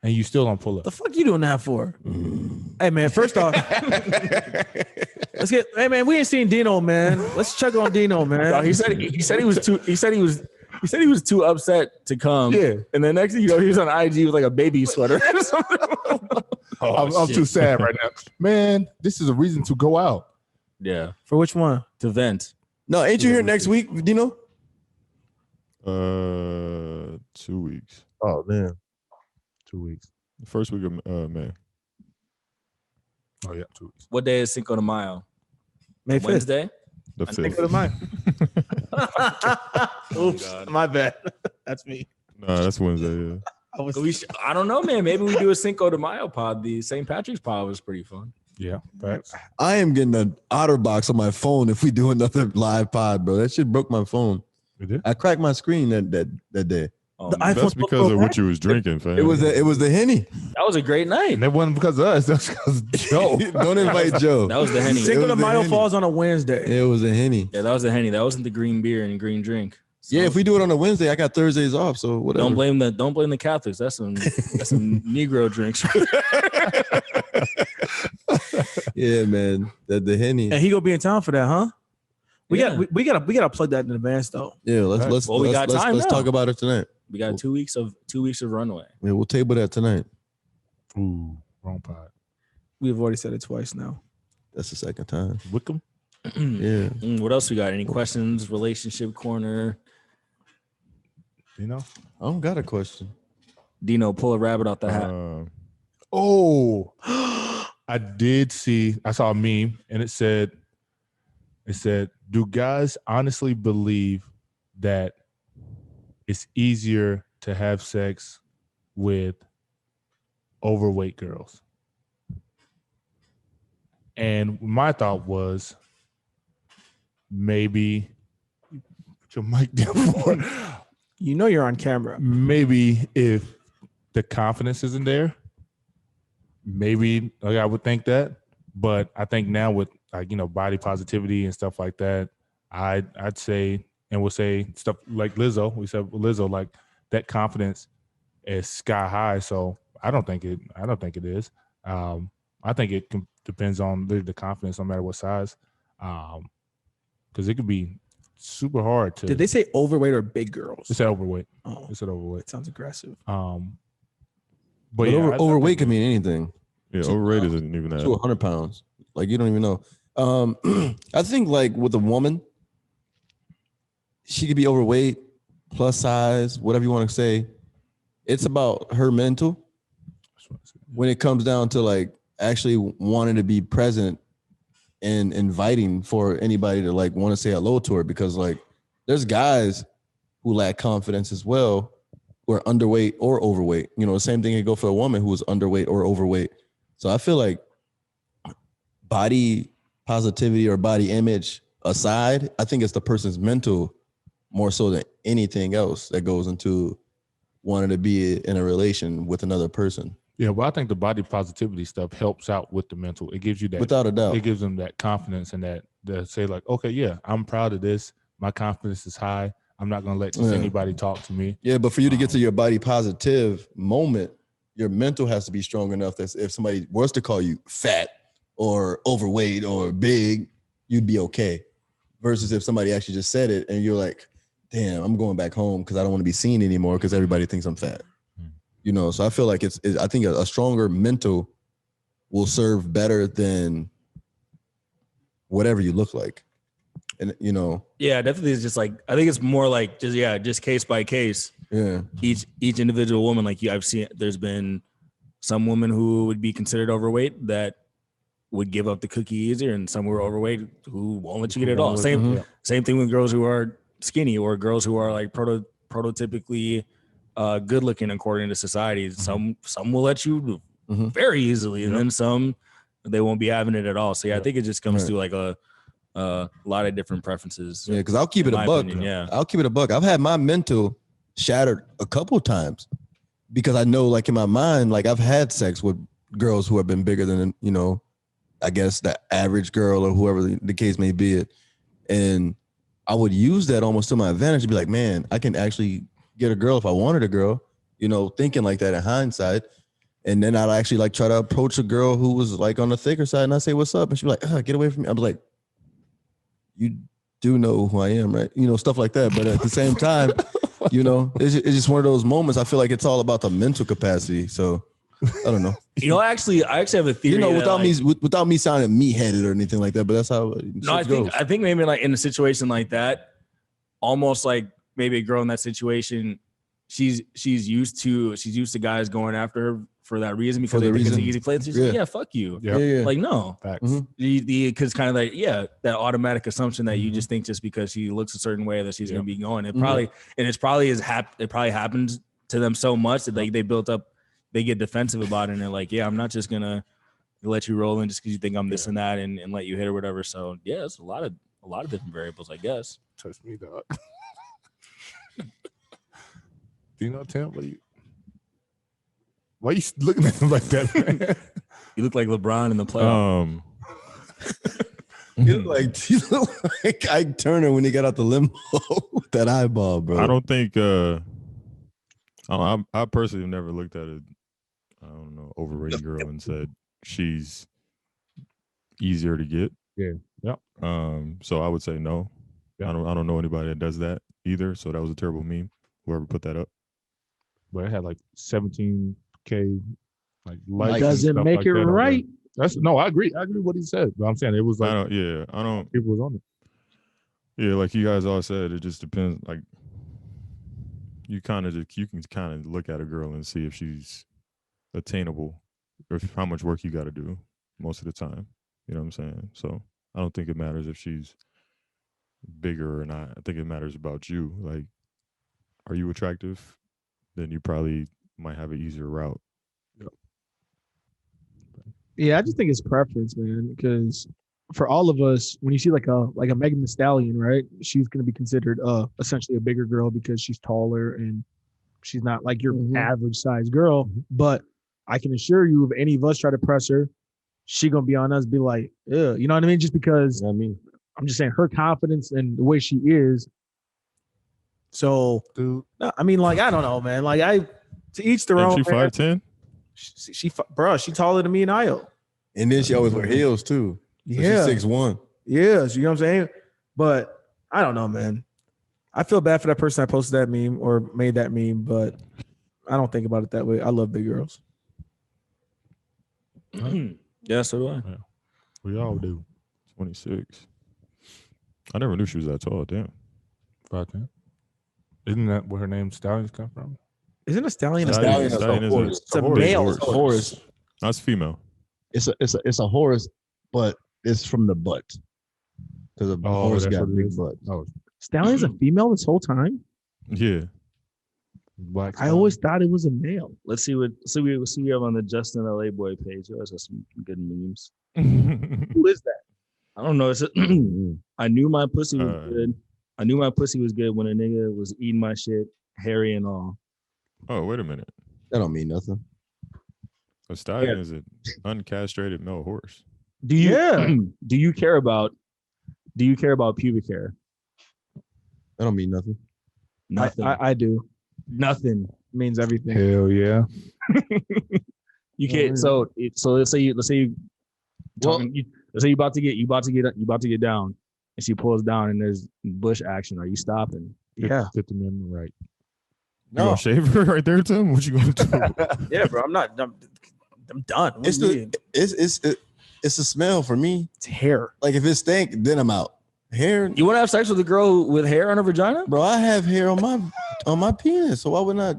And you still don't pull up. The fuck you doing that for? Hey man, first off, hey man, we ain't seen Dino, man. Let's check on Dino, man. No, he said he was too upset to come. Yeah. And then next thing you know, he was on IG with like a baby sweater. I'm too sad right now. Man, this is a reason to go out. Yeah. For which one? To vent. No, ain't you here next week, Dino? 2 weeks. Oh, man. 2 weeks. The first week of May. Oh, yeah, 2 weeks. What day is Cinco de Mayo? May 5th. Wednesday? The I think 5th. of mine. Oops, my bad. That's me. Nah, that's Wednesday. Yeah. I don't know, man. Maybe we do a Cinco de Mayo pod. The St. Patrick's pod was pretty fun. Yeah, facts. I am getting an OtterBox on my phone if we do another live pod, bro. That shit broke my phone. It did? I cracked my screen that day. Oh, The man, iPhone That's because of what you was drinking, fam. It was the Henny. that was a great night. And that wasn't because of us. That's because of Joe. Don't invite Joe. That was the Henny. Cinco was de the Mayo Henny. falls on a Wednesday. It was a Henny. Yeah, that was the Henny. That wasn't the green beer and green drink. So Yeah, if we do it on a Wednesday, I got Thursdays off, so whatever. don't blame the Catholics. That's some Negro drinks. Yeah, man. The Henny. And he gonna be in town for that, huh? We Yeah. gotta plug that in advance though. Yeah, let's Well, we got time let's now. talk about it tonight. We got 2 weeks of runway. Yeah, we'll table that tonight. Ooh, wrong pod. We've already said it twice now. That's the second time. Wickham? Yeah. What else we got? Any questions? Relationship corner. You know? I don't got a question. Dino, pull a rabbit out the hat. Oh, I saw a meme and it said, do guys honestly believe that it's easier to have sex with overweight girls? And my thought was maybe put your mic down for it. You know you're on camera. Maybe if the confidence isn't there, maybe I would think that. But I think now with body positivity and stuff like that, I'd say, and we'll say stuff like Lizzo. We said Lizzo, like that confidence is sky high. So I don't think it is. I think it depends on the confidence, no matter what size. Because it could be super hard to. Did they say overweight or big girls? They said overweight. Oh, They said overweight. that sounds aggressive. But yeah, overweight can mean anything. Yeah, overrated isn't even that. To 100 pounds. Like, you don't even know. I think, like, with a woman, she could be overweight, plus size, whatever you want to say. It's about her mental when it comes down to, like, actually wanting to be present and inviting for anybody to, like, want to say hello to her. Because, like, there's guys who lack confidence as well, who are underweight or overweight. You know, the same thing could go for a woman who is underweight or overweight. So I feel like body positivity or body image aside, I think it's the person's mental more so than anything else that goes into wanting to be in a relation with another person. Yeah, well, I think the body positivity stuff helps out with the mental. It gives you that, Without a doubt. it gives them that confidence and that say like, okay, yeah, I'm proud of this. My confidence is high. I'm not gonna let just anybody talk to me. Yeah, but for you to get to your body positive moment, your mental has to be strong enough that if somebody was to call you fat or overweight or big, you'd be okay. Versus if somebody actually just said it and you're like, damn, I'm going back home because I don't want to be seen anymore because everybody thinks I'm fat. You know, so I feel like I think a stronger mental will serve better than whatever you look like. And, you know. Yeah, definitely. It's just like, I think it's more like just case by case. Yeah. Each individual woman, like I've seen, there's been some women who would be considered overweight that would give up the cookie easier, and some who are overweight who won't let you get it all. Same thing with girls who are skinny or girls who are like prototypically good looking according to society. Some will let you very easily, and then some they won't be having it at all. So yeah, I think it just comes to like a lot of different preferences. Yeah, because I'll keep it a buck. Opinion, I'll keep it a buck. I've had my mental shattered a couple of times because I know, like in my mind, like I've had sex with girls who have been bigger than, you know, I guess the average girl or whoever the case may be. And I would use that almost to my advantage to be like, man, I can actually get a girl if I wanted a girl, you know, thinking like that in hindsight. And then I'd actually like try to approach a girl who was like on the thicker side and I say, what's up? And she'd be like, get away from me. I was like, you do know who I am, right? You know, stuff like that. But at the same time, you know, it's just one of those moments. I feel like it's all about the mental capacity. So I don't know. You know, I actually have a theory. You know, that, without me sounding meat-headed or anything like that, but that's how I think maybe like in a situation like that, almost like maybe a girl in that situation, she's used to guys going after her for that reason because they think it's an easy play. She's like, yeah, fuck you. Yeah. Like, no. Facts. Because kind of like, that automatic assumption that you just think just because she looks a certain way that she's gonna be going. It probably happens to them so much that like they get defensive about it and they're like, yeah, I'm not just gonna let you roll in just because you think I'm this and that and let you hit or whatever. So yeah, it's a lot of different variables, I guess. Touch me, dog. Do you know Tim? Why you looking at him like that, man? You look like LeBron in the playoffs. You look like Ike Turner when he got out the limo with that eyeball, bro. I don't think I personally have never looked at a overrated girl and said she's easier to get. Yeah. Yep. So I would say no. Yeah. I don't know anybody that does that either. So that was a terrible meme. Whoever put that up. But it had like 17K like likes. Doesn't make it right. I agree. I agree with what he said. But I'm saying it was like I don't people was on it. Yeah, like you guys all said, it just depends. Like you can kind of look at a girl and see if she's attainable or how much work you got to do most of the time. You know what I'm saying? So I don't think it matters if she's bigger or not. I think it matters about you. Like, are you attractive? Then you probably might have an easier route. Yeah, I just think it's preference, man. Because for all of us, when you see like a Megan Thee Stallion, right? She's going to be considered essentially a bigger girl because she's taller and she's not like your average size girl. But I can assure you, if any of us try to press her, she gonna be on us, be like, ugh, you know what I mean? Just because I'm just saying her confidence and the way she is. So, dude, I mean, like, I don't know, man. Like, to each their own. She 5'10"? She taller than me and Io. And then she always wear heels too. So yeah, she's 6'1". Yeah, so you know what I'm saying. But I don't know, man. I feel bad for that person that posted that meme or made that meme, but I don't think about it that way. I love big girls. Yeah, so do I. Yeah. We all do. 26. I never knew she was that tall. Damn. 5'10". Isn't that where her name Stallions come from? Isn't a stallion a Stallion stallion? is a It's a male horse. That's female. It's a horse, but it's from the butt. Because a horse got a big butt. Oh, Stallion's a female this whole time? Yeah. Black. I always thought it was a male. Let's see what we have on the Justin LA Boy page. He always has some good memes. Who is that? I don't know. I knew my pussy was good. I knew my pussy was good when a nigga was eating my shit, hairy and all. Oh, wait a minute. That don't mean nothing. A stallion is an uncastrated male horse. Do you do you care about pubic hair? That don't mean nothing. Nothing. I do. Nothing. Means everything. Hell yeah. You can't. So let's say you let's say you about to get down, and she pulls down, and there's bush action. Are you stopping? Yeah. 50 men right. You gonna shave her right there, Tim? What you gonna do? Yeah, bro. I'm done. What It's do you mean? it's the smell for me. It's hair. Like if it stink, then I'm out. Hair, You want to have sex with a girl with hair on her vagina? bro. I have hair on my penis, so why would not?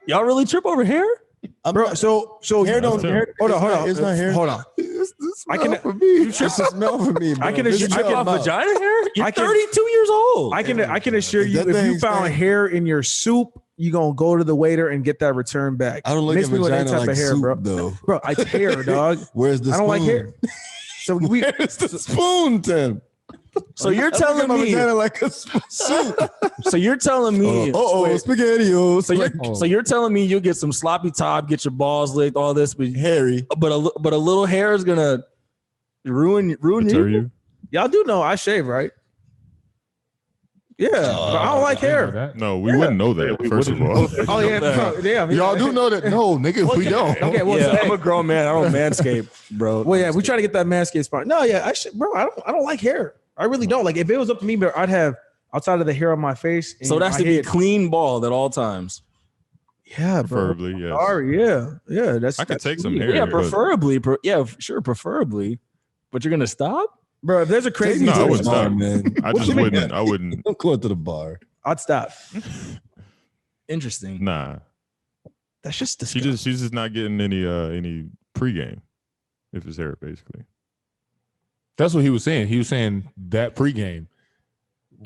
Y'all really trip over hair? Bro, so Hair don't. Hold Hair, hold on. It's not hair. Hold on. I can for me. It's a smell for me. Bro. I can It's assure- I smell can- mouth. Vagina hair? You're I can- 32 years old. I can assure you, That if you thing found stank. hair in your soup, you gonna go to the waiter and get that return back. I don't look Mix at me with any vagina type like of hair, soup, bro. though. Bro, it's hair, dog. Where's the I don't like spoon? hair. So we. Where's the spoon, Tim? So you're I look telling at my me. vagina like a soup. So you're telling me. SpaghettiOs. So you're telling me you'll get some sloppy top, get your balls licked, all this, but hairy. but a little hair is gonna ruin Deter you. you? Y'all do know I shave, right? Yeah, but I don't like hair. No, we wouldn't know that. First of all, Oh yeah, no, yeah. I mean, Y'all do know that. No, nigga, we don't. Okay, well, Yeah, so, I'm a grown man. I don't manscape, bro. well, yeah, we try to get that manscaped spot. No, yeah, I should, bro. I don't like hair. I really don't. Like, if it was up to me, but I'd have outside of the hair on my face. And So that's my to be head. clean bald at all times. Yeah, bro. preferably, yes. Sorry, yeah. That's I could that's take some weird. hair. Yeah, but- preferably. Sure, preferably. But you're gonna stop? bro. If there's a crazy, No, I situation, wouldn't stop. man. I What just you mean? wouldn't. I wouldn't. I'm going to the bar. I'd stop. Interesting. Nah. That's just She's disgusting. just not getting any pregame. If it's hair, basically. That's what he was saying. He was saying that pregame.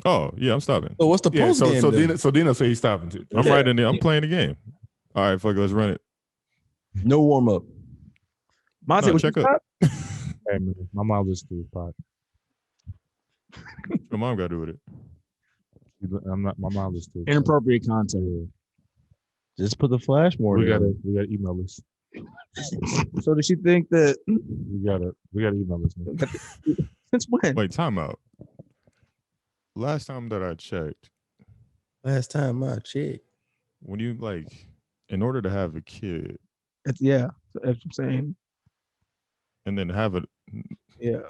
Oh yeah, I'm stopping. So what's the Yeah, post game? so Dino said he's stopping too. I'm right in there. I'm playing the game. All right, fuck it, let's run it. No warm up. Monte, No, what check you up. got? Hey, man, my mom listens to his pod. Your mom got to do with it. I'm not. My mom listens to it. Inappropriate content. Just put the flash more. We got to email this. So does she think that We got to email this. Man. since when? Wait, time out. Last time that I checked, Last time I checked. when you in order to have a kid Yeah, that's what I'm saying. and then have it, Yeah.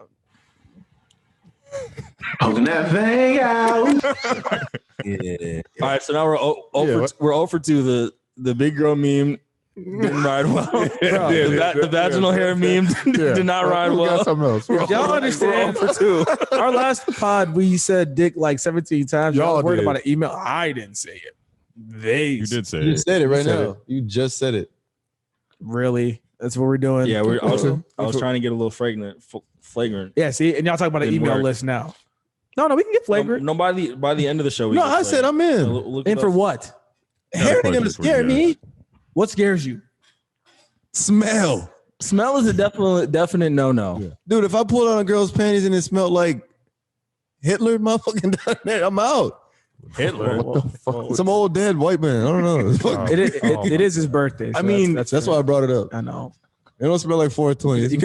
Poking that thing out. Yeah. All right, so now we're over to the big girl meme didn't ride well. The vaginal hair meme did not ride We well. got something else. Y'all understand? We're 0 for 2. Our last pod, we said dick like 17 times. Y'all Y'all worried did. about an email. I didn't say it. They You did say You it. said it right said now. You just said it. Really? That's what we're doing. Yeah, I was trying to get a little flagrant. Yeah, see, and y'all talk about an Didn't email work. list now. No, we can get flagrant. No, by the end of the show. we No, get I said flagrant. I'm in. Look And it for up. what? Hair ain't gonna question for scare you me. guys. What scares you? Smell. Smell is a definite no. Yeah. Dude, if I pulled on a girl's panties and it smelled like Hitler, motherfucking down there, I'm out. Hitler. What the fuck? Some old dead white man. I don't know. It is his birthday. So I mean, That's why I brought it up. I know. It don't smell like 420. You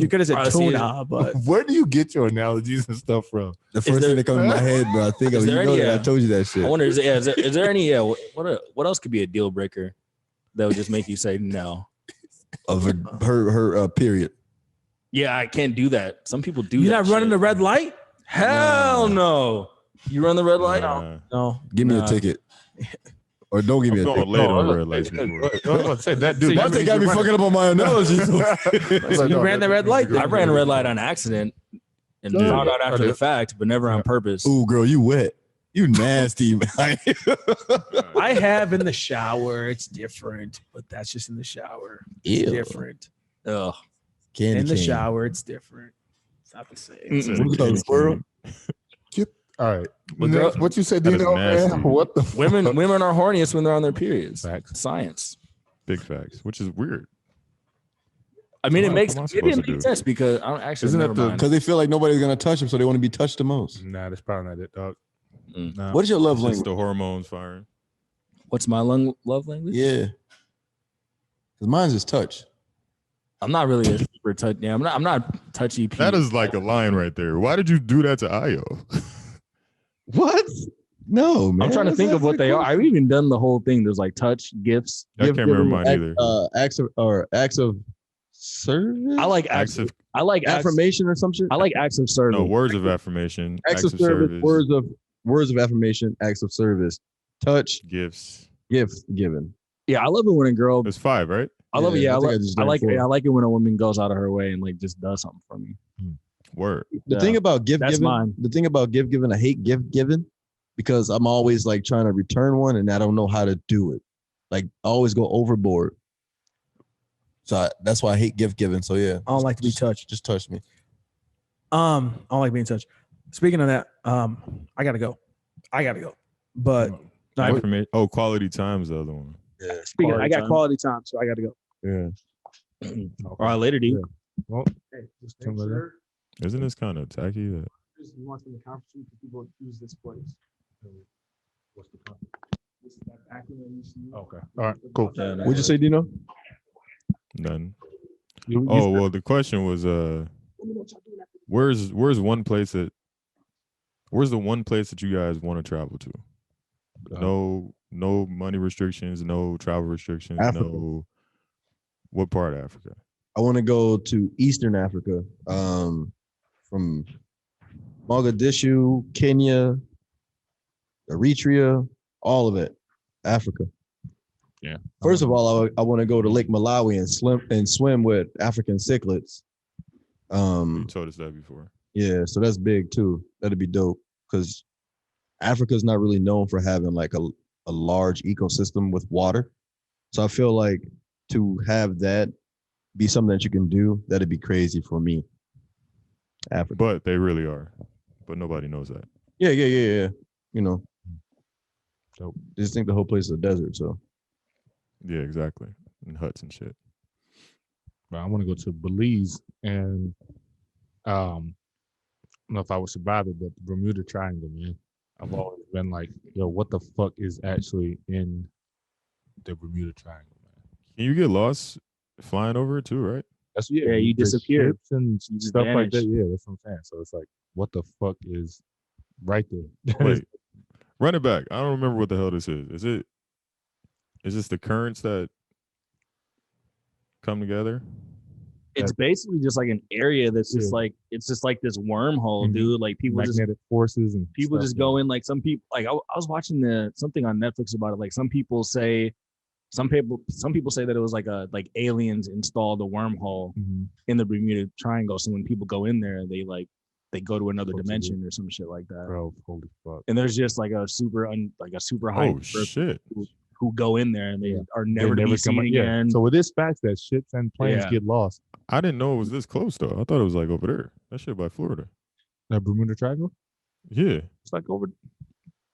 could have said I see it. tuna, but Where do you get your analogies and stuff from? The first there- thing that comes in my head, bro. I think Is of you there know any, that I told you that I shit. wonder, is there any? What else could be a deal breaker that would just make you say no? Of her period. Yeah, I can't do that. Some people do. you're that not running shit. the red light. Hell no. You run the red light? Nah. No, Give me Nah. a ticket. Or don't give me I'm a going ticket. later on No, red lights before. I was gonna say that dude. That thing got me fucking up on my analogy. you ran the red light. I ran a red light on accident and Yeah. found out after the fact, but never on purpose. Ooh, girl, you wet. You nasty, man. I have in the shower. It's different, but that's just in the shower. It's Ew. different. Ugh. Candy In the cane. shower, it's different. It's not the same. Mm-mm. What you call it, squirrel? All right. But girl- Next, what you said, That is Dino? nasty. Man, what the fuck? Women are horniest when they're on their periods. Facts. Science. Big facts, which is weird. I mean, it What makes am I maybe it supposed to makes do? sense because I don't actually. Isn't never that the- mind. Because they feel like nobody's gonna touch them, so they want to be touched the most. Nah, that's probably not it, dog. Mm. Nah. What is your love It's language? the hormones firing. What's my love language? Yeah. Because mine's is touch. I'm not really a super touch. Yeah, I'm not touchy. That is like a line right there. Why did you do that to Ayo? What? No, man. I'm trying to think of what they are. I've even done the whole thing. There's like touch, gifts. I can't remember mine either. Acts of service. I like acts of affirmation or some shit. I like acts of service. No, words of affirmation. Acts of service. Words of affirmation. Acts of service. Touch. Gifts. Gift given. Yeah, I love it when a girl. There's 5, right? I love it. Yeah, I like 4. I like it when a woman goes out of her way and like just does something for me. Word. The thing about gift That's giving, mine. the thing about gift giving, I hate gift giving because I'm always like trying to return one and I don't know how to do it. Like I always go overboard. So that's why I hate gift giving. So yeah, I don't like to be touched. Just touch me. I don't like being touched. Speaking of that, I gotta go. But quality time's the other one. Yeah. Speaking, I got quality time, so I got to go. Yeah. All right, later, dude. Well, Hey, just make sure. Isn't this kind of tacky? That Just wants in the conference room for people to use this place. What's the conference? This is that acronym you see. Okay. All right. Cool. What'd you say, Dino? none. You Oh well, the question was where's the one place that you guys want to travel to? No money restrictions, no travel restrictions, Africa. no. What part of Africa? I want to go to Eastern Africa, from Mogadishu, Kenya, Eritrea, all of it, Africa. Yeah. First of all, I want to go to Lake Malawi and swim with African cichlids. You told us that before. Yeah, so that's big too. That'd be dope because Africa's not really known for having like a large ecosystem with water. So I feel like to have that be something that you can do, that'd be crazy for me. Africa. But they really are. But nobody knows that. Yeah. You know. Dope. Just think the whole place is a desert, so. Yeah, exactly. And huts and shit. But I want to go to Belize and I don't know if I would survive it, but the Bermuda Triangle, man. I've always been like, yo, what the fuck is actually in the Bermuda Triangle, man? Can you get lost flying over it too, right? That's Yeah, you there's disappear. ships and You just stuff like that. vanish. Yeah, that's what I'm saying. So it's like, what the fuck is right there? Wait, run it back. I don't remember what the hell this is. Is this the currents that come together? It's basically just like an area that's just Yeah. like it's just like this wormhole, Mhm. dude. Like people just Magnetic forces and people stuff, just yeah. go in. Like some people, like I was watching something on Netflix about it. Like some people say that it was like aliens installed a wormhole Mhm. in the Bermuda Triangle. So when people go in there, they go to another Supposed to dimension or some shit like that. Bro, holy fuck. And there's just like a super high Oh number of shit. who go in there and they Yeah. are They never to be seen out. again. So it is facts that ships and planes Yeah. get lost. I didn't know it was this close though. I thought it was like over there. That shit by Florida. That Bermuda Triangle? Yeah. It's like over,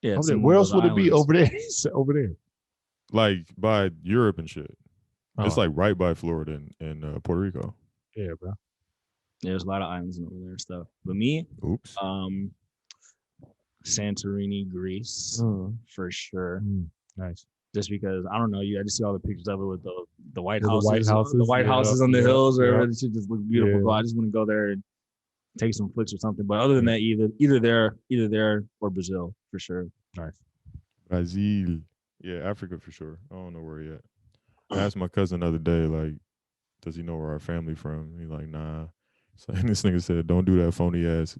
Yeah, over it's there. in Where one else of would those it be islands. over there? It's over there. Like by Europe and shit. It's Oh, like right by Florida and Puerto Rico. yeah, bro. Yeah, there's a lot of islands over there and stuff. But me, Oops. Santorini, Greece, for sure. Nice. Just because I don't know, I just see all the pictures of it with the White With the Houses, White Houses, the White yeah, Houses on the yeah, hills, or yeah. it should just look beautiful. Yeah. But I just want to go there and take some flicks or something. But other than that, either there or Brazil for sure. Nice. Brazil. Yeah, Africa for sure. I don't know where yet. I asked my cousin the other day, like, does he know where our family from? He's like, nah. So and this nigga said, don't do that phony ass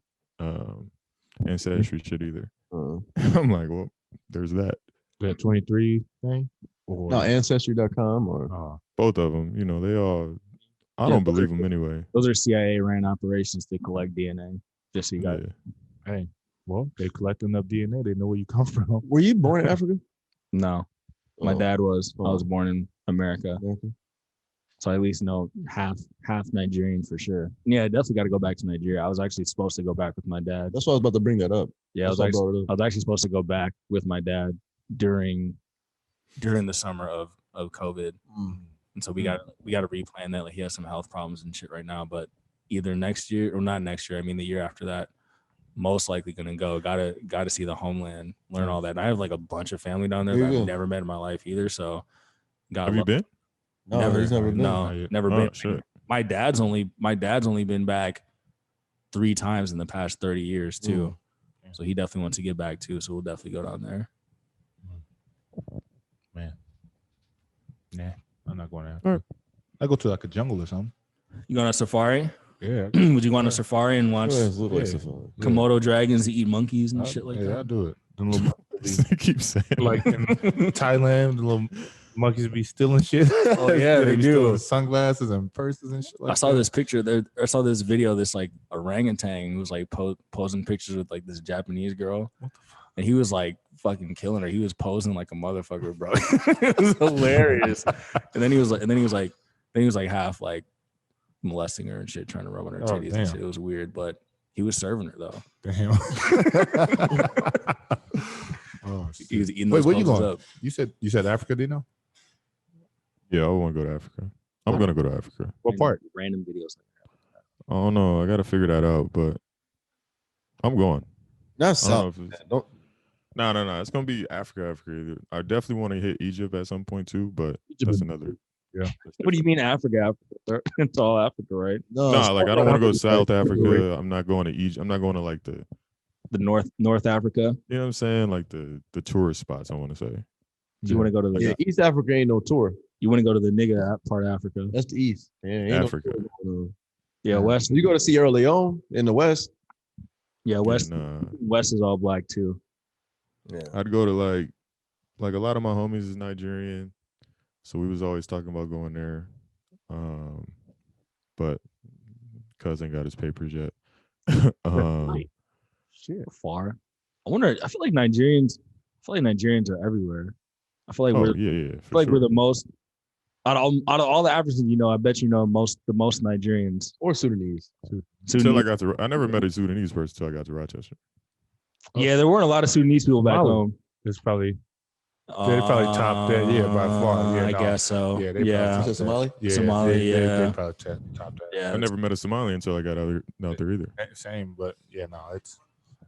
ancestry shit either. I'm like, well, there's that. That 23 thing? Or, No, Ancestry.com or Both of them, you know, they all. I Yeah, don't those are- believe them anyway. Those are CIA ran operations to collect DNA. Just so you got Yeah. hey, well, they collect enough DNA. They know where you come from. Were you born in Africa? No, my Oh. dad was. I Oh. was born in America, Okay. so I at least know half Nigerian for sure. Yeah, I definitely got to go back to Nigeria. I was actually supposed to go back with my dad. That's why I was about to bring that up. Yeah, I That's was why I actually, brought it up. I was actually supposed to go back with my dad during the summer of COVID. Mm. And so we got to replan that. Like he has some health problems and shit right now, but either next year or not next year. I mean, the year after that, most likely gonna go. Gotta see the homeland, learn all that. And I have like a bunch of family down there There that you I've go. never met in my life either. So, Have you been? No, he's never been. No, Not yet. never Oh, been. shit. my dad's only been back 3 times in the past 30 years too. So he definitely wants to get back too. So we'll definitely go down there. Man. Nah, I'm not going there. I go to like a jungle or something. You going on a safari? Yeah. Would you go on a safari and watch Like safari. Komodo dragons eat monkeys and shit like that? I'll do it. The little keep saying like in Thailand, the little monkeys be stealing shit. Oh yeah, they be do. stealing sunglasses and purses and shit like I saw that. this picture there. I saw this video. This like orangutan who was like posing pictures with like this Japanese girl, and he was like fucking killing her. He was posing like a motherfucker, bro. It was hilarious. And then he was like half like molesting her and shit, trying to rub on her titties and shit. It was weird, but he was serving her though. Damn. He was eating Wait, those where you poses going? up. You said Africa, Dino? Yeah, I want to go to Africa. I'm gonna go to Africa. What part? Random videos. I don't know. I gotta figure that out, but I'm going. Not I south. don't know No. It's gonna be Africa. I definitely want to hit Egypt at some point too, but that's another. Yeah. What do you mean Africa? It's all Africa, right? No, like I don't want to go to South Africa. I'm not going to Egypt. I'm not going to like the North Africa. You know what I'm saying? Like the tourist spots. I want to say. Do you want to go to the East Africa ain't no tour. You want to go to the nigga part of Africa? That's the East. Ain't Africa. Yeah, West. You go to Sierra Leone in the West. Yeah, West. And, West is all black too. Yeah. I'd go to like a lot of my homies is Nigerian, so we was always talking about going there, but cousin got his papers yet. Shit, far. I wonder. I feel like Nigerians are everywhere. I feel like we're we're the most out of all the Africans. You know, I bet you know the most Nigerians or Sudanese. Until I never met a Sudanese person until I got to Rochester. Yeah, there weren't a lot of Sudanese people back home. It's probably they probably top that. Yeah, by far. Yeah, I guess so. Yeah, Is it Somali? Yeah, Somali. They probably top that. Yeah, I never met a Somali until I got out there either. Same, but yeah, no, it's.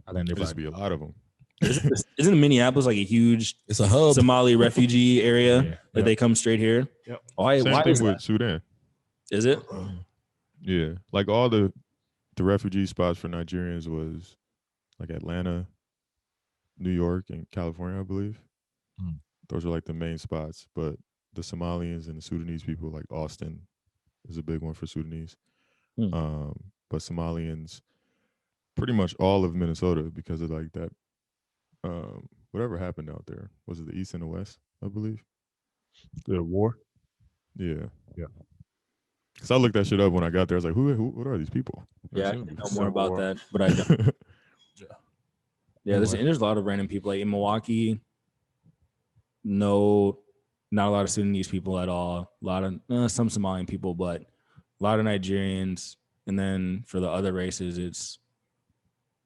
I think There used to be a lot of them. Isn't Minneapolis like a huge? It's a hub. Somali refugee area. Yeah. Like they come straight here. Yep. Why Same is thing with that? Sudan. Is it? Yeah, like all the refugee spots for Nigerians was like Atlanta, New York, and California, I believe. Those are like the main spots. But the Somalians and the Sudanese people, like Austin, is a big one for Sudanese. But Somalians, pretty much all of Minnesota, because of like that. Whatever happened out there, was it the East and the West? I believe the war. Yeah. Yeah. Because I looked that shit up when I got there. I was like, what are these people? Yeah, I know more about that, but I don't. Yeah, there's a lot of random people. Like in Milwaukee, not a lot of Sudanese people at all. A lot of some Somalian people, but a lot of Nigerians. And then for the other races, it's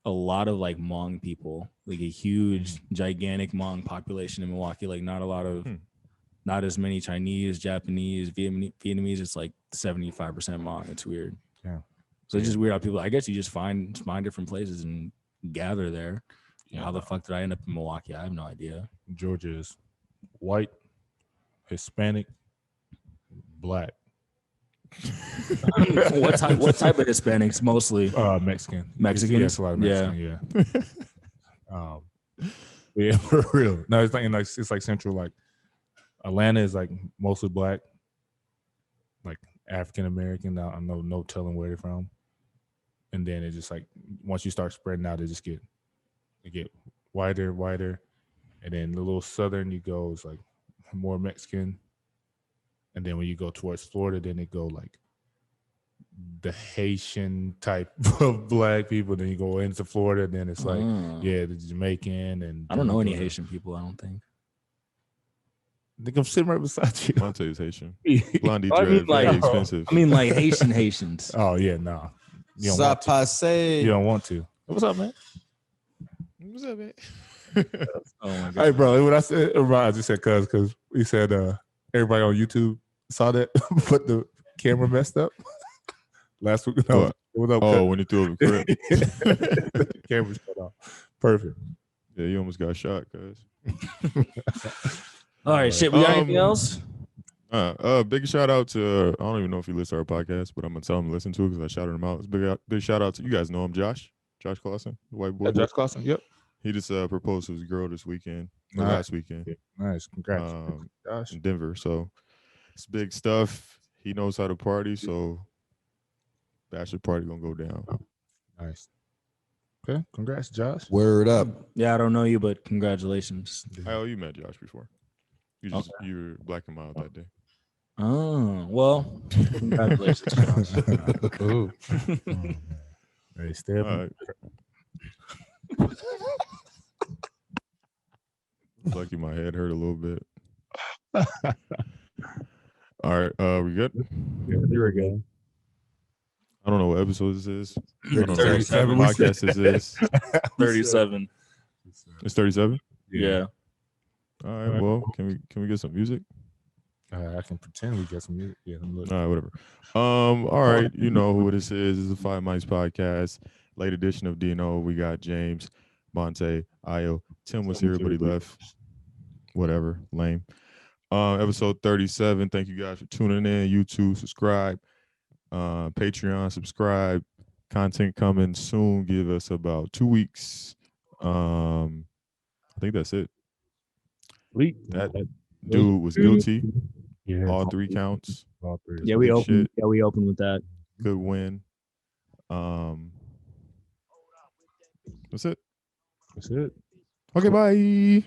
a lot of like Hmong people, like a huge, gigantic Hmong population in Milwaukee. Like not as many Chinese, Japanese, Vietnamese. It's like 75% Hmong. It's weird. Yeah. So it's just weird how people. I guess you just find different places and gather there. Yeah. How the fuck did I end up in Milwaukee? I have no idea. Georgia is white, Hispanic, black. What type of Hispanics mostly? Mexican. Mexicans? Yes, a lot of Mexican, yeah. Yeah, for real. No, it's like central. Like Atlanta is like mostly black, like African American. I know no telling where they're from. And then it just like once you start spreading out, it get whiter, and then the little southern you go is like more Mexican. And then when you go towards Florida, then it go like the Haitian type of black people. Then you go into Florida, then it's like the Jamaican and I don't know any Haitian people. I don't think. I think I'm sitting right beside you. Monte is Haitian. Blondie I mean, dread, like- very expensive. I mean, like Haitians. Oh yeah, no. You don't want to. You don't want to. What's up, man? What's up, man? Oh my god. Hey, bro. When I said, I just said because he said everybody on YouTube saw that, but the camera messed up last week. No, when you threw over the crib. Camera shut off. Perfect. Yeah, you almost got shot, guys. All right, shit. We got anything else? Big shout out to I don't even know if he listens to our podcast, but I'm gonna tell him to listen to it because I shouted him out. It's big shout out to you guys know him, Josh Clausen, the white boy. Josh Clausen. Yep. He just proposed to his girl this weekend, or Nice. last weekend. Nice, congrats, Josh. In Denver. So it's big stuff. He knows how to party, so bachelor party gonna go down. Nice. Okay, congrats, Josh. Word up. Yeah, I don't know you, but congratulations. You met Josh before. You were black and mild that day. Oh, well, congratulations. Cool. Hey, stay up. All right. Lucky my head hurt a little bit. All right, we good? Yeah, we're good. I don't know what episode this is. 37. Podcast this is 37. It's 37. Yeah. All right. Well, can we get some music? I can pretend we get some music. Yeah. All right. Whatever. All right. You know who this is. This is the Five Mics podcast. Late edition of DNO. We got James, Monte, Ayo. Tim was here, but he left. Whatever. Lame. Episode 37. Thank you guys for tuning in. YouTube, subscribe. Patreon, subscribe. Content coming soon. Give us about 2 weeks. I think that's it. That dude was guilty. Yeah, all 3 counts. All 3. Yeah, we opened. Yeah, we opened with that. Good win. That's it. That's it. Okay, bye.